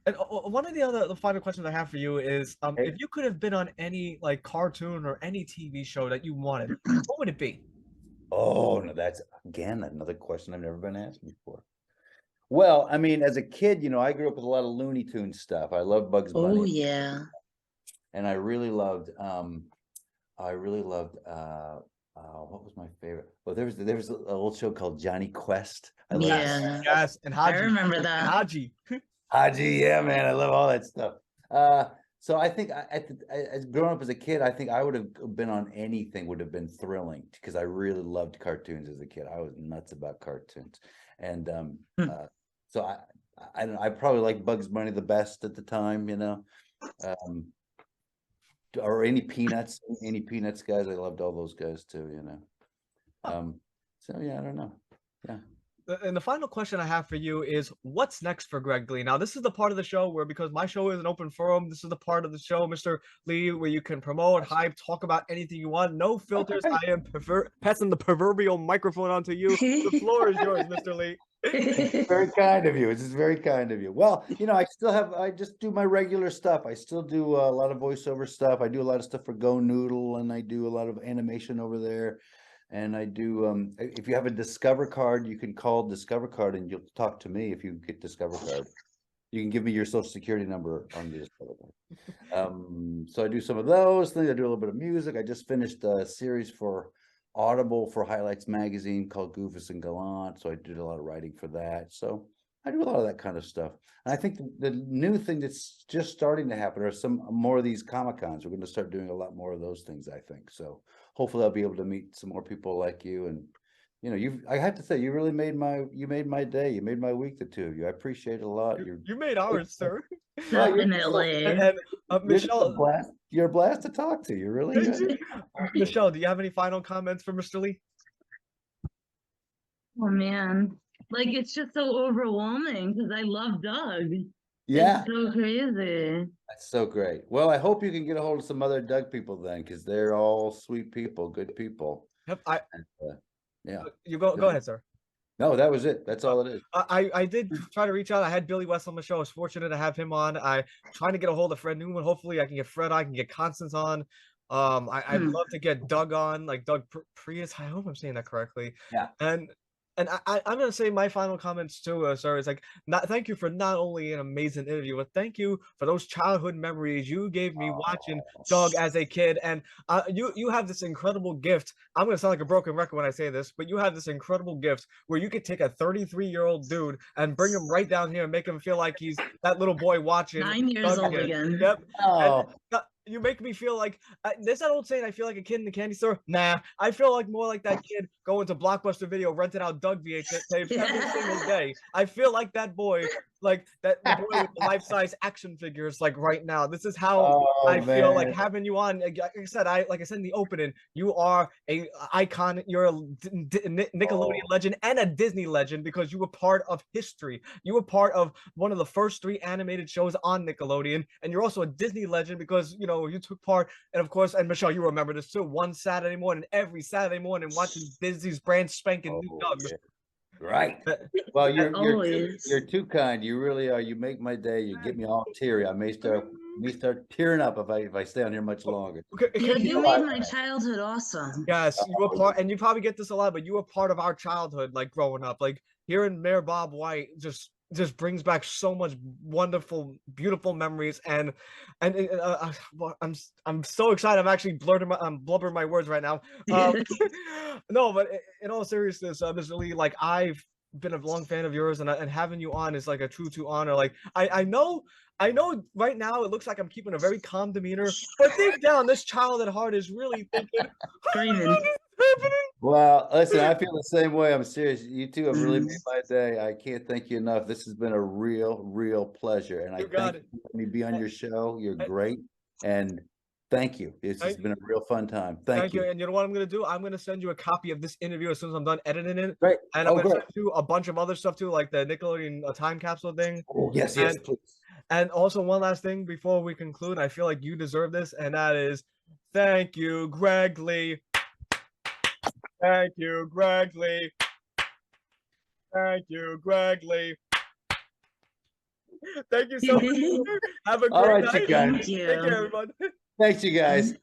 [SPEAKER 1] And one of the final questions I have for you is, if you could have been on any like cartoon or any TV show that you wanted, what would it be?
[SPEAKER 3] Oh, no, that's again another question I've never been asked before. Well, I mean, as a kid, you know, I grew up with a lot of Looney Tunes stuff. I loved Bugs Bunny.
[SPEAKER 2] Oh yeah.
[SPEAKER 3] And I really loved what was my favorite? Well, there was an old show called Johnny Quest.
[SPEAKER 1] Yes, and Haji.
[SPEAKER 2] I remember that.
[SPEAKER 1] Haji.
[SPEAKER 3] Haji, yeah, man, I love all that stuff. So I think as growing up as a kid, I think I would have been on anything would have been thrilling because I really loved cartoons as a kid. I was nuts about cartoons, and so I probably liked Bugs Bunny the best at the time, you know, or any Peanuts guys. I loved all those guys too, you know. So yeah, I don't know. Yeah.
[SPEAKER 1] And the final question I have for you is, what's next for Greg Lee? Now, this is the part of the show where, because my show is an open forum, this is the part of the show, Mr. Lee, where you can promote, hype, talk about anything you want. No filters. I am passing the proverbial microphone onto you. The floor is yours, Mr. Lee.
[SPEAKER 3] It's very kind of you. It's just very kind of you. Well, you know, I just do my regular stuff. I still do a lot of voiceover stuff. I do a lot of stuff for Go Noodle, and I do a lot of animation over there. And I do, if you have a Discover card, you can call Discover card and you'll talk to me if you get Discover card. You can give me your social security number on the Discover card. So I do some of those things. I do a little bit of music. I just finished a series for Audible for Highlights Magazine called Goofus and Gallant. So I did a lot of writing for that. So I do a lot of that kind of stuff. And I think the new thing that's just starting to happen are some more of these Comic-Cons. We're going to start doing a lot more of those things, I think. So hopefully I'll be able to meet some more people like you. And, you know, I have to say, you really made my day. You made my week, the two of you. I appreciate it a lot.
[SPEAKER 1] You made ours, sir.
[SPEAKER 2] Definitely.
[SPEAKER 1] And Michelle,
[SPEAKER 3] you're a blast to talk to. You're really good.
[SPEAKER 1] Michelle, do you have any final comments for Mr. Lee?
[SPEAKER 2] Oh man, like it's just so overwhelming because I love Doug.
[SPEAKER 3] Yeah,
[SPEAKER 2] it's so crazy.
[SPEAKER 3] That's so great. Well, I hope you can get a hold of some other Doug people then, because they're all sweet people, good people.
[SPEAKER 1] Yep.
[SPEAKER 3] Yeah.
[SPEAKER 1] You go ahead, sir.
[SPEAKER 3] No, that was it. That's all it is.
[SPEAKER 1] I did try to reach out. I had Billy West on the show. I was fortunate to have him on. I'm trying to get a hold of Fred Newman. Hopefully I can get Fred on. I can get Constance on. I'd love to get Doug on, like Doug Prius. I hope I'm saying that correctly.
[SPEAKER 3] Yeah.
[SPEAKER 1] And I'm gonna say my final comments too, sir. Is like, thank you for not only an amazing interview, but thank you for those childhood memories you gave me watching Doug as a kid. And you have this incredible gift. I'm gonna sound like a broken record when I say this, but you have this incredible gift where you could take a 33-year-old dude and bring him right down here and make him feel like he's that little boy watching
[SPEAKER 2] 9 years old again.
[SPEAKER 1] Yep.
[SPEAKER 3] Oh.
[SPEAKER 1] You make me feel like there's that old saying, I feel like a kid in the candy store. Nah, I feel like more like that kid going to Blockbuster Video, renting out Doug VHS tapes every single day. I feel like that boy, like the boy with the life-size action figures, like right now. This is how I feel like having you on. Like I said, in the opening, you are a icon. You're a Nickelodeon legend and a Disney legend because you were part of history. You were part of one of the first 3 animated shows on Nickelodeon, and you're also a Disney legend because you took part. And of course, and Michelle, you remember this too. One Saturday morning, every Saturday morning, watching Disney's brand spanking new Doug.
[SPEAKER 3] Yeah. Right. Well, you're too kind. You really are. You make my day. You get me all teary. I may start tearing up if I stay on here much longer.
[SPEAKER 2] You made my childhood awesome.
[SPEAKER 1] Yes, you were part, and you probably get this a lot, but you were part of our childhood, like growing up, like hearing Mayor Bob White just just brings back so much wonderful, beautiful memories, and well, I'm so excited. I'm actually blubbering my words right now. No, but in all seriousness, Mr. Lee, like I've been a long fan of yours, and having you on is like a true to honor. Like I know right now it looks like I'm keeping a very calm demeanor, but deep down, this child at heart is really thinking,
[SPEAKER 2] Screaming.
[SPEAKER 3] Well, listen, I feel the same way. I'm serious. You two have really made my day. I can't thank you enough. This has been a real pleasure. And I thank you for letting me be on your show. You're great. And thank you. This has been a real fun time. Thank you.
[SPEAKER 1] And you know what I'm going to do? I'm going to send you a copy of this interview as soon as I'm done editing it.
[SPEAKER 3] Great.
[SPEAKER 1] And I'm going to send you a bunch of other stuff too, like the Nickelodeon time capsule thing.
[SPEAKER 3] Oh, yes, please.
[SPEAKER 1] And also one last thing before we conclude, I feel like you deserve this, and that is thank you, Greg Lee. Thank you, Greg Lee. Thank you, Greg Lee. Thank you so much. Have a great night.
[SPEAKER 3] You guys.
[SPEAKER 2] Thank you.
[SPEAKER 1] Take care, everyone.
[SPEAKER 3] Thanks, you guys.